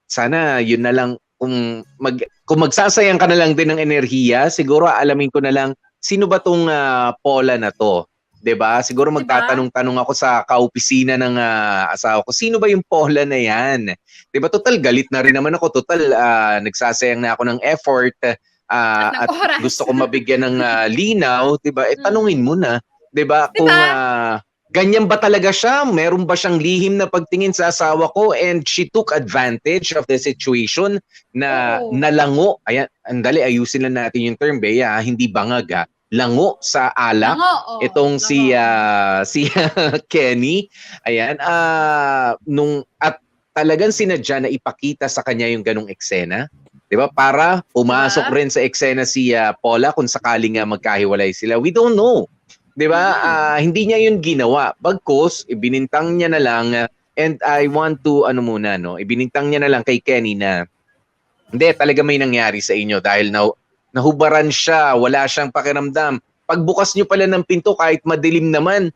sana yun na lang kung magsasayang ka na lang din ng enerhiya, siguro alamin ko na lang sino ba tong Paula na to, 'di ba? Siguro magtatanong-tanong ako sa kaopisina ng asawa ko, sino ba yung Paula na 'yan? 'Di ba? Total galit na rin naman ako, total nagsasayang na ako ng effort at gusto ko mabigyan ng linaw, 'di ba? Tanungin mo na, 'di ba? Kung ganyan ba talaga siya? Meron ba siyang lihim na pagtingin sa asawa ko and she took advantage of the situation na nalango. Ayan, andali, ayusin lang natin yung term, Bea, hindi bangag lango sa alak. Itong si Kenny. Ayan, at talagang sinadya na ipakita sa kanya yung ganong eksena. 'Di ba? Para pumasok rin sa eksena si Paula kung sakaling magkahiwalay sila. We don't know. 'Di ba? Hindi niya 'yun ginawa. Bagkus, ibinintang niya na lang and I want to ibinintang niya na lang kay Kenny na hindi talaga may nangyari sa inyo dahil nahubaran siya, wala siyang pakiramdam. Pagbukas niyo pala ng pinto kahit madilim naman,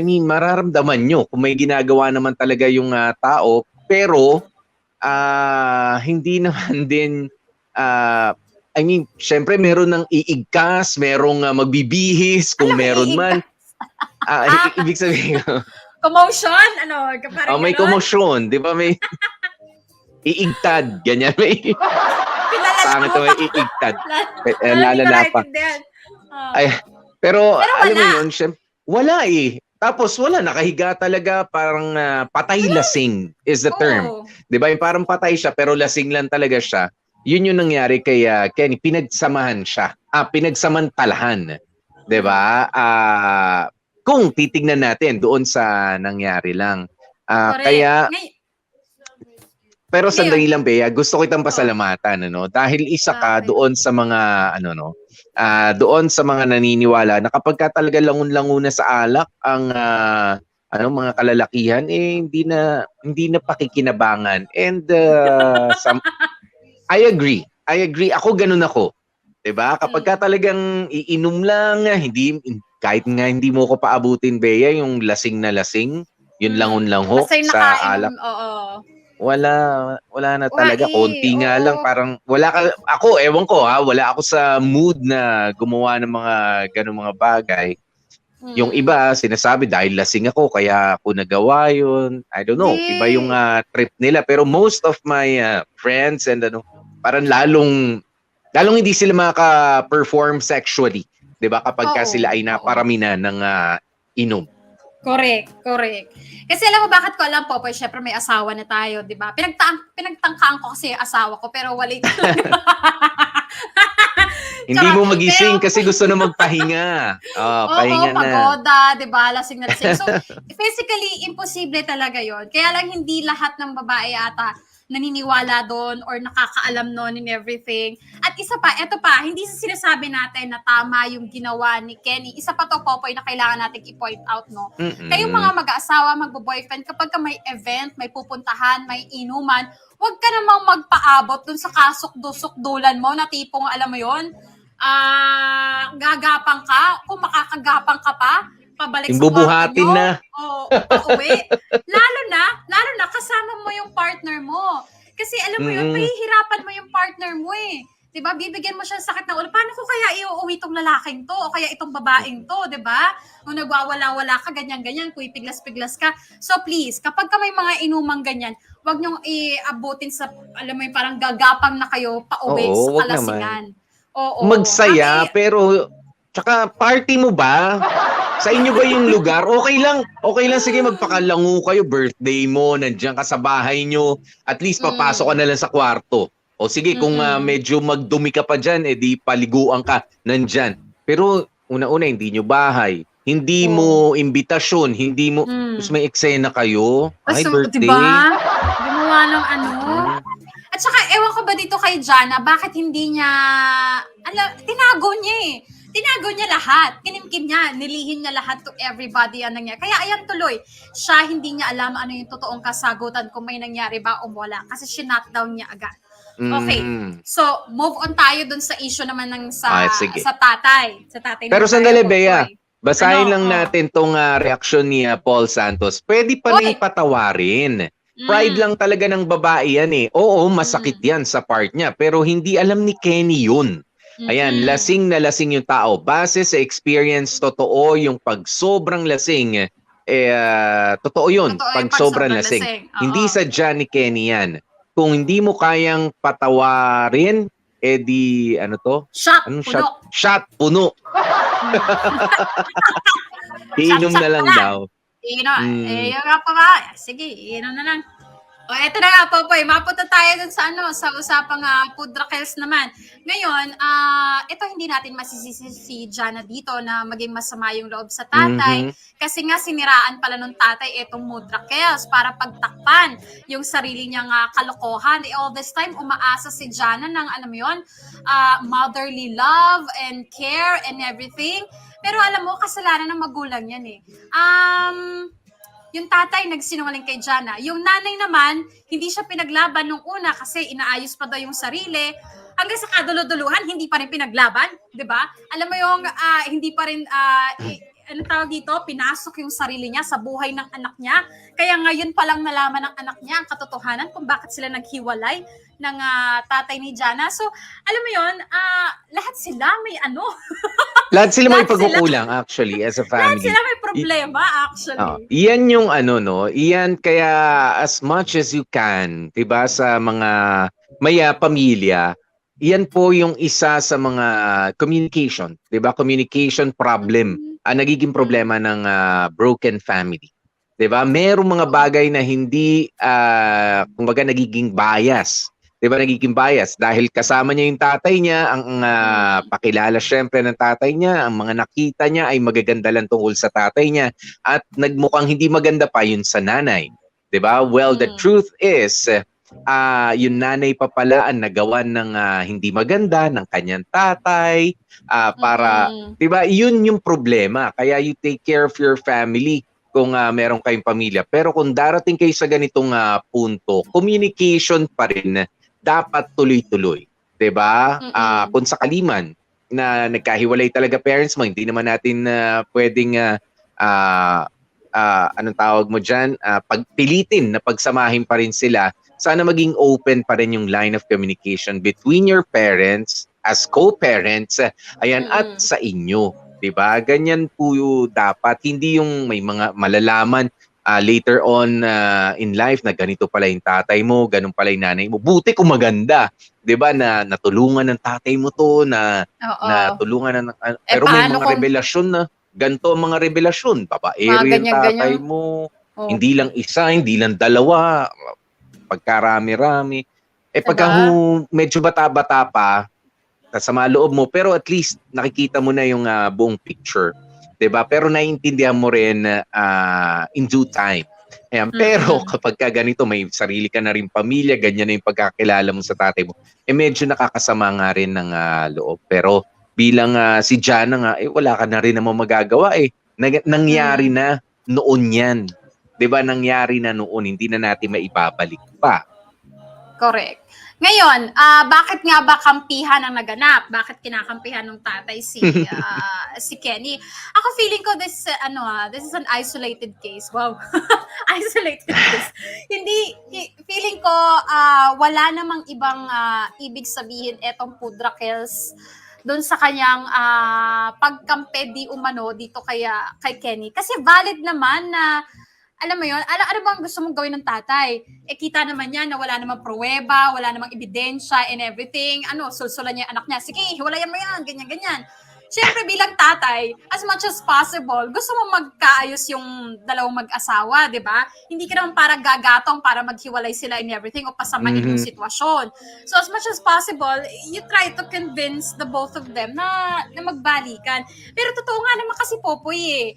mararamdaman niyo kung may ginagawa naman talaga yung tao, pero hindi naman din syempre meron ng iigkas, merong magbibihis kung meron man. Ibig sabihin commotion? may commotion, di ba? May iigtad, ganyan. May pangit may iigtad. Lalala pa. Pero alam mo yun, syempre, wala eh. Tapos wala, nakahiga talaga, parang patay lasing is the term. Di ba? Yung parang patay siya, pero lasing lang talaga siya. Yun yung nangyari kay Kenny, pinagsamahan siya. Pinagsamantalahan. 'Di ba? Kung titingnan natin doon sa nangyari lang. Pero sandali lang, Bea, gusto kitang pasalamatan, dahil isa ka doon sa mga doon sa mga naniniwala na kapag ka talaga langon-lango na sa alak ang mga kalalakihan hindi na pakikinabangan. And I agree. Ako ganun ako. 'Di ba? Kapag ka talagang iinom lang, kahit nga hindi mo ko paabutin, Bea, yung lasing na lasing, yun langon-langhok sa alak. Wala na talaga. Konti nga lang, parang wala ka, ako, ewan ko wala ako sa mood na gumawa ng mga ganung mga bagay. Yung iba, sinasabi dahil lasing ako, kaya ako nagawa yun. I don't know. Iba yung trip nila. Pero most of my friends and parang lalong hindi sila makaka-perform sexually, 'di ba? Kapag ka Oo, sila ay oo. naparami na ng inom. Correct. Kasi alam mo bakit ko alam, Popoy, syempre may asawa na tayo, di ba? Pinagtangkaan ko kasi yung asawa ko, pero wala talaga. Hindi mo Charot. magising Pero- kasi gusto na magpahinga. Pahinga Oo, na. pagoda, di ba? Lasing na lasing. So, physically, imposible talaga yon. Kaya lang hindi lahat ng babae ata naniniwala doon or nakakaalam noon and everything. At isa pa, eto pa, hindi sa sinasabi natin na tama yung ginawa ni Kenny. Isa pa to, Popoy, na kailangan natin i-point out, no? Mm-mm. Kayong mga mag-aasawa, magbo-boyfriend, kapag ka may event, may pupuntahan, may inuman, huwag ka namang magpaabot dun sa kasok-dusok-dulan mo na tipong, alam mo yon, gagapang ka, kung makakagapang ka pa, pabalik sa Imbubuhatin kwarto nyo, na. o pauwi. lalo na kasama mo yung partner mo. Kasi alam mo yun, Mm-mm. pahihirapan mo yung partner mo eh. 'Di ba? Bibigyan mo siya ng sakit ng ulo. Paano ko kaya iuuwi tong lalaking to o kaya itong babaeng to, 'di ba? Kung nagwawala-wala ka, ganyan-ganyan, kuy piglas-piglas ka. So please, kapag ka may mga inumang ganyan, wag niyong iabutin sa, alam mo yung parang gagapang na kayo pauwi Oo, sa wag kalasingan. Oo. Magsaya, Kasi- pero tsaka party mo ba? Sa inyo ba yung lugar? Okay lang, sige, magpakalango kayo, birthday mo, nandiyan ka sa bahay nyo, at least papasok ka na lang sa kwarto. O sige, kung medyo magdumi ka pa dyan, di paliguan ka, nandyan. Pero una-una, hindi nyo bahay, hindi mo imbitasyon, hindi mo, tapos may eksena kayo, ay So, birthday. diba? Gumawa ng ano. At saka, ewan ko ba dito kay Jana, bakit hindi niya, tinago niya eh. Tinago niya lahat. Kinimkim niya, nilihin niya lahat to everybody ang nangyari. Kaya ayan tuloy, siya hindi niya alam ano yung totoong kasagutan kung may nangyari ba o wala. Kasi shutdown niya agad. Okay. So, move on tayo dun sa issue naman ng Sige. sa tatay. Sa tatay Pero ng sandali, tayo, Bea. Popoy. Basahin Ano? lang natin tong reaksyon ni Paul Santos. Pwede pa rin patawarin. Pride lang talaga ng babae yan eh. Oo, masakit yan sa part niya. Pero hindi alam ni Kenny yun. Ayan, lasing na lasing yung tao. Base sa experience, totoo yung pag sobrang lasing, totoo yun. Totoo yung Pag pag sobrang sobrang lasing. lasing. Oo. Hindi sadya ni Kenny yan. Kung hindi mo kayang patawarin, di, ano to? Shot, Anong puno. shot, puno. Iinom na lang daw. Yun nga pa ba? Sige, yun na lang. O, eto na nga, Popoy. Mapunta tayo dun sa sa usapang food rakels naman. Ngayon, ito hindi natin masisisi si Jana dito na maging masama yung loob sa tatay. Kasi nga, siniraan pala nung tatay itong mood rakels para pagtakpan yung sarili niyang kalokohan. All this time, umaasa si Jana ng, alam mo yun, motherly love and care and everything. Pero alam mo, kasalanan ng magulang yan eh. Yung tatay nagsinungaling kay Jana. Yung nanay naman, hindi siya pinaglaban nung una kasi inaayos pa daw yung sarili. Hanggang sa kaduluduluhan, hindi pa rin pinaglaban, 'di ba? Alam mo yung hindi pa rin ano tawag dito, pinasok yung sarili niya sa buhay ng anak niya. Kaya ngayon pa lang nalaman ng anak niya ang katotohanan kung bakit sila naghiwalay ng tatay ni Jana. So, alam mo yun, lahat sila may ano. Lahat sila may Lahat sila- pagkukulang actually as a Lahat family. sila may problema actually. Iyan yung ano no, iyan kaya as much as you can, 'di ba, sa mga may pamilya, iyan po yung isa sa mga communication, 'di ba? Communication problem. Ang nagiging problema ng broken family. 'Di ba? Merong mga bagay na hindi kumbaga nagiging bias. 'Di ba, nagiging bias dahil kasama niya yung tatay niya, ang pakilala syempre ng tatay niya, ang mga nakita niya ay magaganda lang tungkol sa tatay niya at nagmukhang hindi maganda pa yun sa nanay. 'Di ba? Well, the truth is yung nanay pa pala ang nagawan ng hindi maganda ng kanyang tatay para 'di ba? Yun yung problema. Kaya you take care of your family kung meron kayong pamilya. Pero kung darating kayo sa ganitong punto, communication pa rin dapat tuloy-tuloy. 'Di ba? Kung sakali man na nagkahiwalay talaga parents mo, hindi naman natin pwedeng anong tawag mo diyan, pagpilitin na pagsamahin pa rin sila. Sana maging open pa rin yung line of communication between your parents as co-parents, ayan, at sa inyo. 'Di ba? Ganyan po dapat, hindi yung may mga malalaman later on in life na ganito pala yung tatay mo, ganun pala yung nanay mo. Buti kung maganda, 'di ba, na natulungan ng tatay mo to, na Oo. natulungan ng pero may paano mga kung revelasyon na ganito ang mga revelasyon. Babaero mga yung ganyan-ganyan? tatay mo, Oh, hindi lang isa, hindi lang dalawa, pagkarami-rami. Pagka diba? medyo bata-bata pa, sa loob mo, pero at least nakikita mo na yung buong picture. 'Di ba? Pero naiintindihan mo rin in due time. Ayan. Pero kapag ka ganito, may sarili ka na rin pamilya, ganyan na yung pagkakilala mo sa tatay mo, medyo nakakasama nga rin ng loob. Pero bilang si Jana nga, wala ka na rin naman magagawa eh. Nangyari na noon yan. 'Di ba? Nangyari na noon, hindi na natin maibabalik pa. Correct. Ngayon, bakit nga ba kampihan ang naganap? Bakit kinakampihan ng tatay si si Kenny? Ako feeling ko this is an isolated case. Wow. Isolated case. Hindi feeling ko wala namang ibang ibig sabihin etong Pudrakels doon sa kanyang pagkampe di umano dito kay Kenny. Kasi valid naman na alam mo yun, ano bang gusto mong gawin ng tatay? Kita naman niya na wala namang pruweba, wala namang ebidensya and everything. Sulsulan niya yung anak niya. Sige, hiwalayan mo yan, ganyan-ganyan. Siyempre, bilang tatay, as much as possible, gusto mo magkaayos yung dalawang mag-asawa, di ba? Hindi ka naman para gagatong para maghiwalay sila and everything o pasamain yung sitwasyon. So, as much as possible, you try to convince the both of them na magbalikan. Pero totoo nga naman kasi, Popoy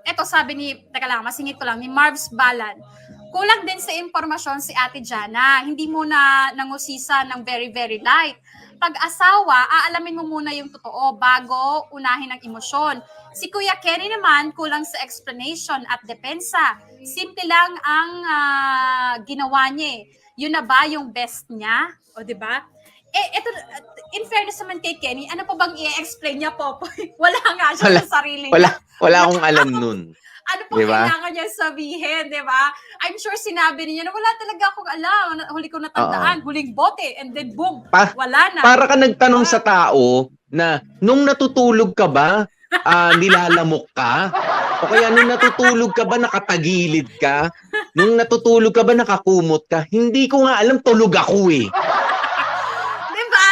eto sabi masingit ko lang, ni Marv's Balan, kulang din sa impormasyon si Ate Jana. Hindi mo na nangusisa ng very, very light. Pag-asawa, aalamin mo muna yung totoo bago unahin ang emosyon. Si Kuya Kenny naman, kulang sa explanation at depensa. Simple lang ang ginawa niya. Yun na ba yung best niya? O, di ba? Ito, in fairness naman kay Kenny, ano pa bang i-explain niya, Popoy? Wala nga siya sa sarili niya. Wala akong alam nun. Ano pa Diba? kailangan niya sabihin, di ba? I'm sure sinabi niya na wala talaga akong alam. Huli ko natandaan, huling bote, and then boom, wala na. Para ka nagtanong sa tao na, nung natutulog ka ba, nilalamok ka? O kaya nung natutulog ka ba, nakatagilid ka? Nung natutulog ka ba, nakakumot ka? Hindi ko nga alam, tulog ako eh. Diba?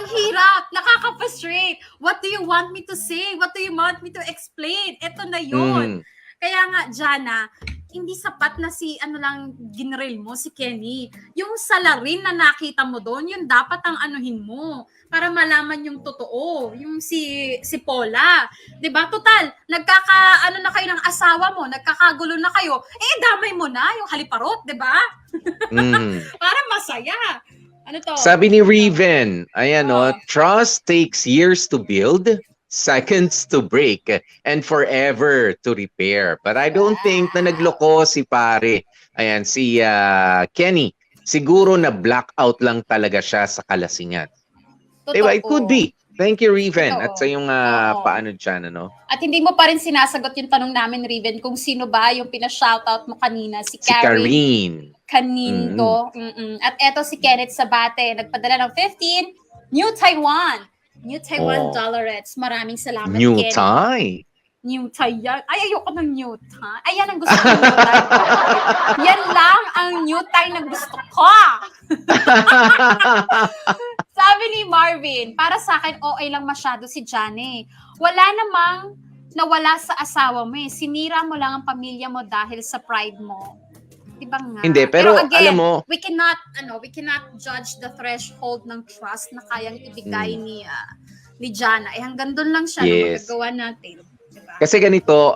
Ang hirap, nakaka-frustrate. What do you want me to say? What do you want me to explain? Ito na yun. Kaya nga, Jana, hindi sapat na si ginrel mo, si Kenny. Yung salarin na nakita mo doon, yun dapat ang anuhin mo para malaman yung totoo. Yung si Paula. Diba? Total, na kayo ng asawa mo, nagkakagulo na kayo, damay mo na yung haliparot, diba? Para masaya. Ano to? Sabi ni Riven, trust takes years to build, seconds to break, and forever to repair. But I don't think na nagloko si pare. Ayan, si Kenny. Siguro na blackout lang talaga siya sa kalasingan. Diba? It could be. Thank you, Riven. Totoo. At sa yung paano dyan, ano? At hindi mo pa rin sinasagot yung tanong namin, Riven, kung sino ba yung pina-shoutout mo kanina, si Si Karine. Kanindo. At eto si Kenneth Sabate, nagpadala ng 15, New Taiwan dollarettes. Maraming salamat, New Kenneth. Thai. New Thai yan. Ay, ayoko ng New Thai. Ayan ang gusto ko. New Thai. Yan lang ang New Thai na gusto ko. Sabi ni Marvin, para sa akin, okay lang masyado si Jane. Wala namang nawala sa asawa mo eh. Sinira mo lang ang pamilya mo dahil sa pride mo. Diba nga? Hindi, pero again, alam mo, we cannot judge the threshold ng trust na kayang ibigay ni Jana. Hanggang doon lang siya na magagawa natin. Diba? Kasi ganito,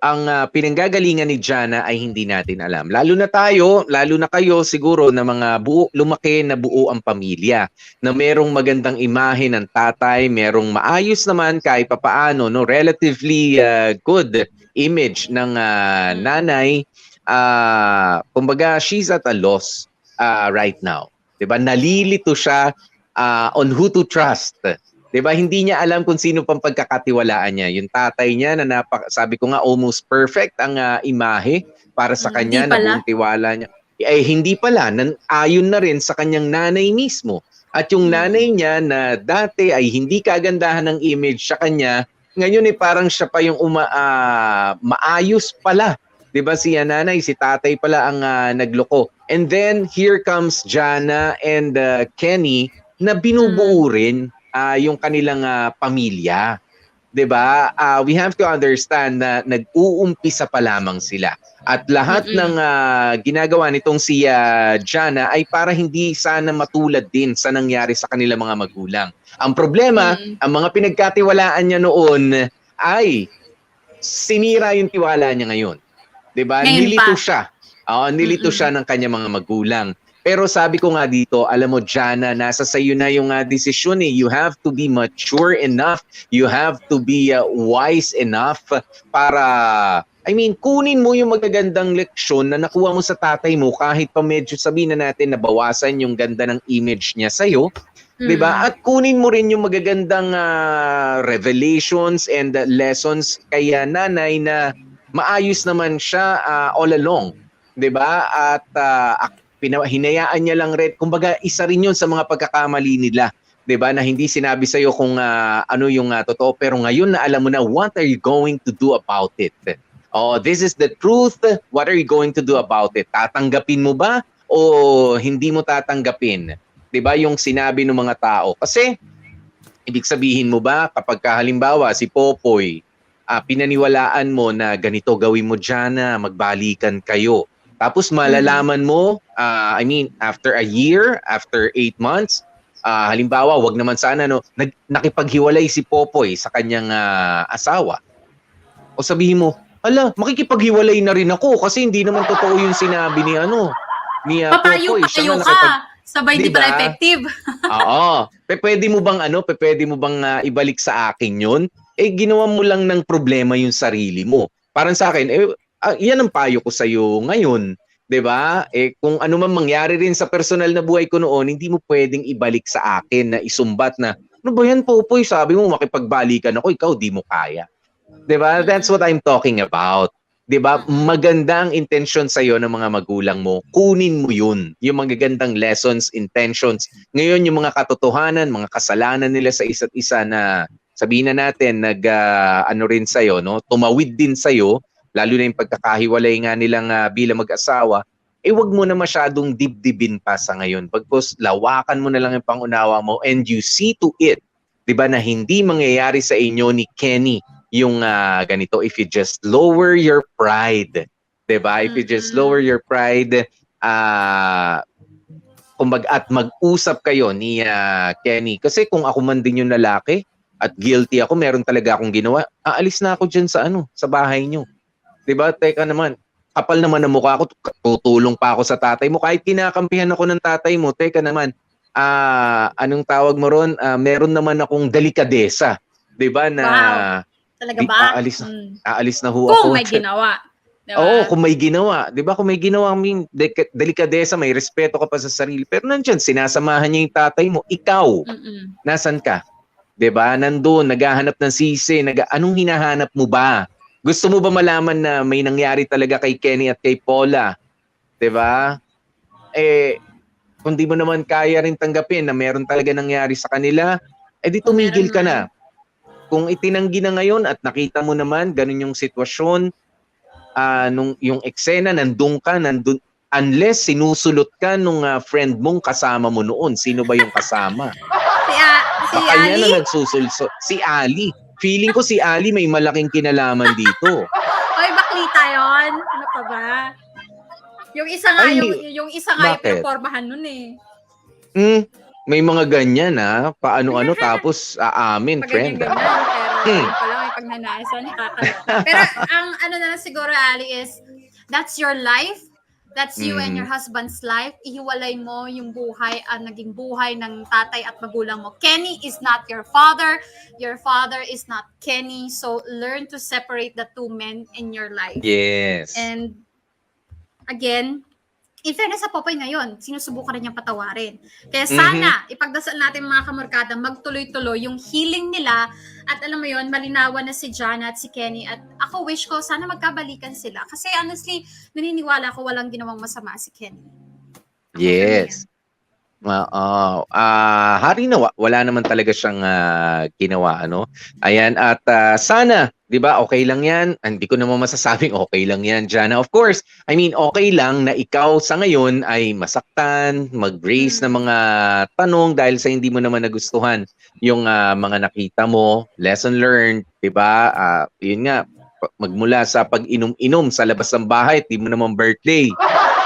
ang pinanggagalingan ni Jana ay hindi natin alam. Lalo na kayo siguro na mga lumaki na buo ang pamilya, na merong magandang imahe ng tatay, merong maayos naman kahit papaano, no, relatively good image ng nanay. Kumbaga, she's at a loss right now. 'Di ba? Nalilito siya on who to trust. 'Di ba? Hindi niya alam kung sino pang pagkakatiwalaan niya. Yung tatay niya na sabi ko nga almost perfect ang imahe para sa kanya, na buong tiwala niya. Hindi pala, ayon na rin sa kanyang nanay mismo. At yung nanay niya na dati ay hindi kagandahan ng image sa kanya, Ngayon parang siya pa yung maayos pala. 'Di ba si nanay, si tatay pala ang nagloko. And then here comes Jana and Kenny na binubuo rin yung kanilang pamilya. 'Di ba? We have to understand na nag-uumpisa pa lamang sila. At lahat ng ginagawa nitong si Jana ay para hindi sana matulad din sa nangyari sa kanilang mga magulang. Ang problema, ang mga pinagkatiwalaan niya noon ay sinira yung tiwala niya ngayon. 'Di ba? Ngayon Nilito pa. siya. Nilito siya ng kanyang mga magulang. Pero sabi ko nga dito, alam mo, Jana, nasa sayo na yung desisyon eh. You have to be mature enough. You have to be wise enough para, kunin mo yung magagandang leksyon na nakuha mo sa tatay mo kahit pa medyo sabihin na natin na bawasan yung ganda ng image niya sa'yo. Diba? At kunin mo rin yung magagandang revelations and lessons kay nanay na maayos naman siya all along. Diba? At hinayaan niya lang rin, kumbaga isa rin yun sa mga pagkakamali nila, 'di ba, na hindi sinabi sa iyo kung ano yung totoo, pero ngayon na alam mo na, what are you going to do about it? Oh, this is the truth. What are you going to do about it? Tatanggapin mo ba o hindi mo tatanggapin? 'Di ba yung sinabi ng mga tao? Kasi ibig sabihin mo ba kapag halimbawa si Popoy pinaniwalaan mo na ganito gawin mo, Jana, magbalikan kayo. Tapos malalaman mo, after a year, after 8 months, halimbawa, wag naman sana, nakipaghiwalay si Popoy sa kanyang asawa. O sabihin mo, makikipaghiwalay na rin ako kasi hindi naman totoo yung sinabi ni Papayo Popoy. Siya nga ka. Sabay di Diba? pala effective. Oo. Pwede mo bang ibalik sa akin yun? Ginawa mo lang ng problema yung sarili mo. Parang sa akin, yan ang payo ko sa iyo ngayon, 'di ba? Kung ano man mangyari rin sa personal na buhay ko noon, hindi mo pwedeng ibalik sa akin na isumbat na, ano ba yan, Popoy? Sabi mo makipagbalikan ako, ikaw di mo kaya. 'Di ba? That's what I'm talking about. 'Di ba? Maganda ang intention sa iyo ng mga magulang mo. Kunin mo 'yun, yung magagandang lessons, intentions. Ngayon yung mga katotohanan, mga kasalanan nila sa isa't isa na sabihin na natin rin sa iyo, tumawid din sa iyo. Lalo na yung pagkakahiwalay nga nilang bilang mag-asawa, wag mo na masyadong dibdibin pa sa ngayon. Pagkos lawakan mo na lang yung pangunawa mo and you see to it, 'di ba, na hindi mangyayari sa inyo ni Kenny yung ganito if you just lower your pride. 'Di ba? If you just lower your pride, kumbaga at mag-usap kayo ni Kenny. Kasi kung ako man din yung lalaki at guilty ako, meron talaga akong ginawa, aalis na ako dyan sa bahay nyo. 'Di ba? Teka naman, kapal naman ang mukha ko, tutulong pa ako sa tatay mo. Kahit kinakampihan ako ng tatay mo, teka naman, anong tawag mo ron? Meron naman akong delikadesa. 'Di ba? Na Talaga ba? aalis na ho ako. Kung may ginawa. Diba? Oo, kung may ginawa. 'Di ba? Kung may ginawa, delikadesa, may respeto ka pa sa sarili. Pero nandiyan, sinasamahan niya yung tatay mo. Ikaw, nasan ka? 'Di ba? Nandoon, naghahanap ng sisi. Anong hinahanap mo ba? Gusto mo ba malaman na may nangyari talaga kay Kenny at kay Paula? 'Di ba? Kung di mo naman kaya rin tanggapin na meron talaga nangyari sa kanila, di tumigil ka na. Kung itinanggi na ngayon at nakita mo naman ganun yung sitwasyon, yung eksena, nandun, unless sinusulot ka nung friend mong kasama mo noon. Sino ba yung kasama? Si Baka Ali? niya na nagsusulso. Si Ali. Feeling ko si Ali may malaking kinalaman dito. Oy, baklita yun. Ano pa ba? Yung isa nga, yung isa nga yung Bakit? performahan nun eh. May mga ganyan paano-ano tapos aamin, friend. Pero yun pala may pagnanasa, nakakaloka. Pero ang ano na lang siguro, Ali, is that's your life. That's you and your husband's life. Ihiwalay mo yung buhay, naging buhay ng tatay at magulang mo. Kenny is not your father. Your father is not Kenny. So learn to separate the two men in your life. Yes. And again, in fairness sa Popoy ngayon, sinusubukan rin niyang patawarin. Kaya sana, ipagdasal natin mga kamorkada, magtuloy-tuloy yung healing nila at alam mo yun, malinawan na si Jana at si Kenny at ako wish ko, sana magkabalikan sila. Kasi honestly, naniniwala ko walang ginawang masama si Kenny. Yes. Hari na wala naman talaga siyang ginawa, ano. Ayan, at sana, 'di ba, okay lang 'yan. Hindi ko naman masasabing okay lang 'yan, Jana. Of course, I mean, okay lang na ikaw sa ngayon ay masaktan, mag-raise ng mga tanong dahil sa hindi mo naman nagustuhan yung mga nakita mo, lesson learned, 'di ba? Yun nga, magmula sa pag-inom-inom sa labas ng bahay, di mo naman birthday.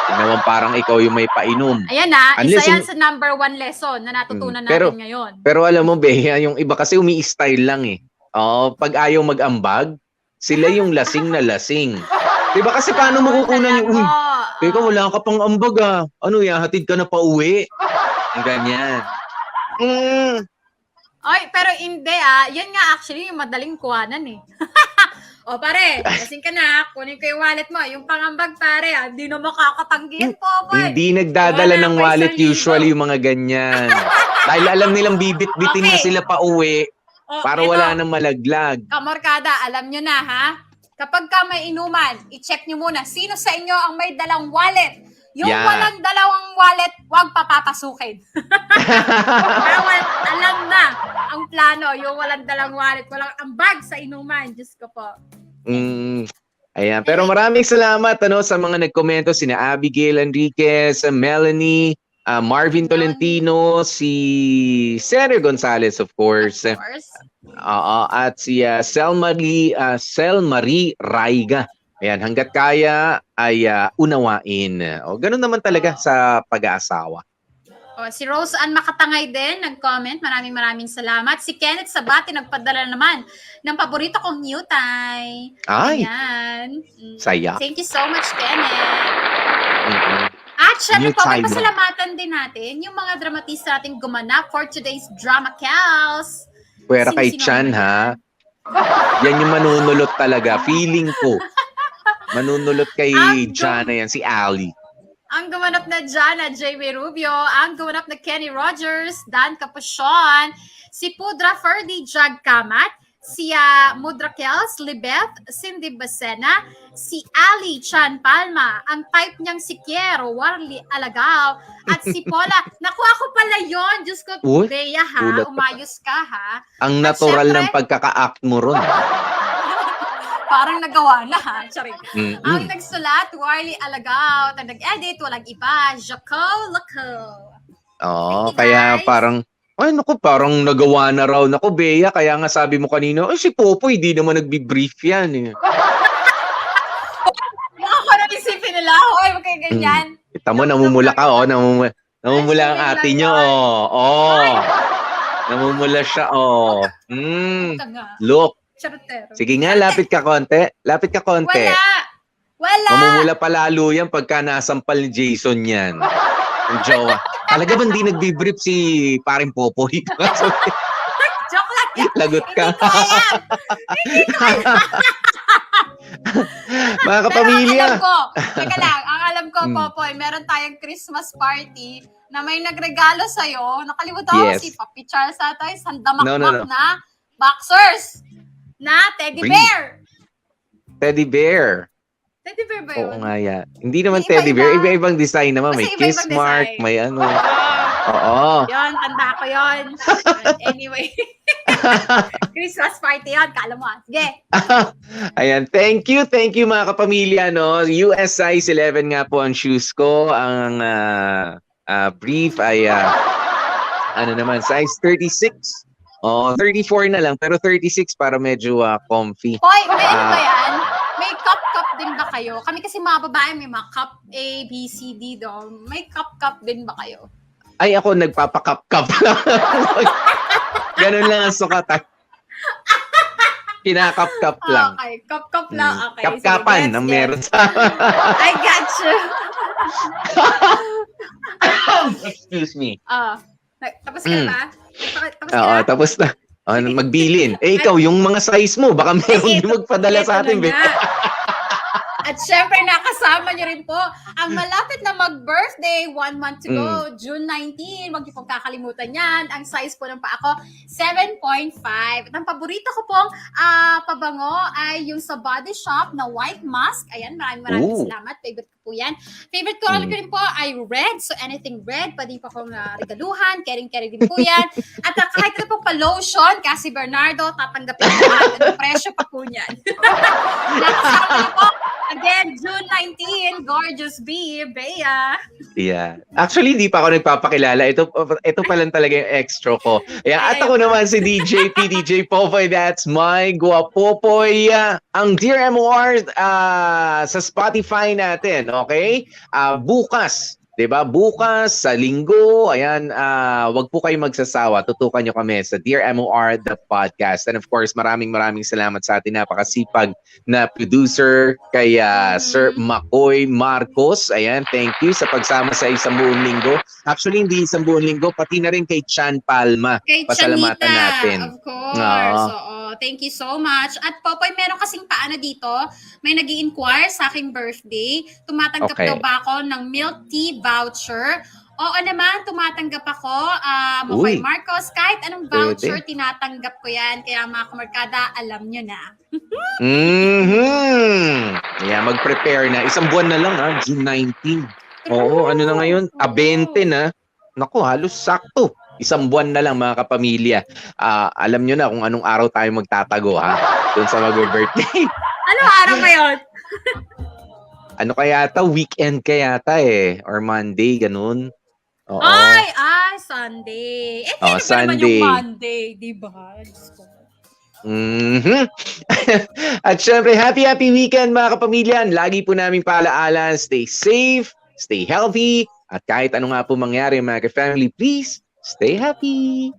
Hindi naman parang ikaw yung may painom. Ayan Unless isa yan yung- sa number 1 lesson na natutunan pero- natin ngayon. Pero alam mo, Bea, yung iba kasi umi-style lang eh. Pag ayaw mag-ambag, sila yung lasing na lasing. Diba kasi paano mo kukunan yung, teka, wala ka pang ambag Ano, hatid ka na pa uwi? Ganyan. Ay, pero hindi yan nga actually yung madaling kuhanan eh. O pare, lasing ka na, kunin ko yung wallet mo. Yung pangambag pare, hindi na makakatanggi yan, Popoy. Hindi nagdadala Wala ng pa wallet 1,000. usually yung mga ganyan. Dahil alam nilang bibit-bitin na Okay. sila pa uwi O, para eto, wala nang malaglag. Kamorkada, alam nyo na ha? Kapag ka may inuman, i-check nyo muna sino sa inyo ang may dalang wallet. Yung Yeah. walang dalawang wallet, huwag papapasukin. Bawal, alam na ang plano, yung walang dalang wallet, walang ambag sa inuman. Diyos ko po. Ayan. Pero maraming salamat sa mga nagkomento, sina Abigail Enriquez, Melanie, Marvin Tolentino, si Senator Gonzalez, of course. Of course. At si Selmarie Raiga. Ayan, hanggat kaya ay unawain. Ganun naman talaga sa pag-aasawa. Si Rose Ann Makatangay din, nag-comment. Maraming salamat. Si Kenneth Sabati, nagpadala naman ng paborito kong new tie. Ay, Ayan. saya. Thank you so much, Kenneth. At New syempre po, may tie mo. pasalamatan din natin yung mga dramatista nating gumanap for today's Drama Cals. Pwera kay Sino-sino Chan, naman ha? Yan yung manunulot talaga. Feeling ko. Manunulot kay Jana yan, si Ali. Ang gumanap na Jana, Jamie Rubio. Ang gumanap na Kenny Rogers, Dan Capuchon. Si Pudra Ferdy, Jag Kamat. Si Mudra Kels, Libeth, Cindy Basena. Si Ali Chan Palma. Ang type niyang si Kiero, Warli Alagaw. At si Paula. Naku, ako pala yon. Diyos ko, Uy, Bea ha. ulat ka. Umayos ka ha. Ang At natural syempre- ng pagkaka-act mo ron. Parang nagawa na ha. Charing. Mm-mm. Ang nagsulat, Warli Alagaw. Ang nag-edit, walang iba. Jaco Laco. Thank you, Kaya guys. parang, ay naku, parang nagawa na raw. Naku, Bea, kaya nga sabi mo kanina, si Popoy, di naman nagbi-brief yan eh. Baka ko na isipin nila. Hoy, wag kayo ganyan. Kita mo, namumula ka, namumula ang ate nyo, Namumula siya, Ito nga. Look. Charotero. Sige nga, lapit ka konti. Lapit ka konti. Wala. Mamumula pa lalo yan pagka nasampal ni Jason yan. Ang jowa. Talaga ba hindi nagbi-brief si paring Popoy? Joke lang. Lagot ka. Hindi ko alam. Hindi ko alam. Mga kapamilya. Pero ang alam ko, teka lang, ang alam ko, Popoy, meron tayong Christmas party na may nagregalo sa'yo. Nakalimutan ko Yes. si Papi Charles atay, sandamakmak No. na boxers na teddy Really? bear. Teddy bear. Teddy bear ba yun? Oo nga yan. Hindi naman Iba-iba. teddy bear. Iba-ibang design naman. May Kasi kiss iba-ibang mark, design. may ano. Oh, Oo. yun, tanda ko yun. Anyway. Christmas party yun, kala mo. Sige. Ayan, thank you mga kapamilya, US size 11 nga po ang shoes ko. Ang brief ay size 36. 34 na lang, pero 36 para medyo comfy. Hoy, may ano ba yan? May cup din ba kayo? Kami kasi mga babae, may mga cup A, B, C, D do. May cup din ba kayo? Ay, ako nagpapakap-kap lang. Ganun lang ang sukatan. Kinakap-kap lang. Okay, cup lang. Okay. Kapkapan sige, ang gets. meron sa... I got you. Excuse me. Tapos ka na ba? Tapos ka Oo, na? tapos na. Magbilin. Ikaw, yung mga size mo, baka meron din magpadala sa atin. Ito na nga. At syempre, nakasama niyo rin po ang malapit na mag-birthday, 1 month to go, June 19. Huwag niyo pong kakalimutan yan. Ang size po ng paa ko, 7.5. At ang paborito ko pong pabango ay yung sa Body Shop na white mask. Ayan, maraming salamat. Favorite ko po yan. Favorite color ko rin po ay red. So anything red, pwede pa kong regaluhan. Caring din po yan. At kahit ito pong pa-lotion, kasi Bernardo, tatanggapin ko lahat. Ang presyo pa po niyan. Nakasama niyo po. Again, June 19, Gorgeous B, Bea. Yeah. Actually, di pa ako nagpapakilala. Ito pa lang talaga yung extra ko. At ako naman si DJ P, DJ Popoy. That's my Guapopoy. Ang Dear MOR sa Spotify natin, okay? Bukas. 'Di ba? Bukas sa Linggo, ayan, wag po kayong magsasawa. Tutukan niyo kami sa Dear MOR the podcast. And of course, maraming salamat sa ating napakasipag na producer kay Sir Makoy Marcos. Ayan, thank you sa pagsama sa isang buong linggo. Actually, hindi isang buong linggo, pati na rin kay Chan Palma. Kay Pasalamatan Chanita, natin. of course. Thank you so much. At Popoy, meron kasing paano dito, may nag-i-inquire sa aking birthday. Tumatanggap Okay. daw ba ako ng milk tea voucher? Oo naman, tumatanggap ako. Makoy Uy. Marcos, kahit anong voucher, tinatanggap ko yan. Kaya mga kamarkada, alam nyo na. Yeah, mag-prepare na. Isang buwan na lang, June 19. Oo, ano na ngayon? 20 na. Naku, halos sakto. Isang buwan na lang, mga kapamilya. Alam nyo na kung anong araw tayo magtatago, doon sa mag-birthday. Ano araw ba yun? Ano kaya ata? Weekend kaya ata Or Monday, ganun. Oo. Ay, Sunday. Kailan ba naman Sunday. yung Monday, di ba? Diyos ko. At syempre, happy weekend mga kapamilya. Lagi po namin paalaalan, stay safe, stay healthy, at kahit ano nga po mangyari mga ka-family, please stay happy.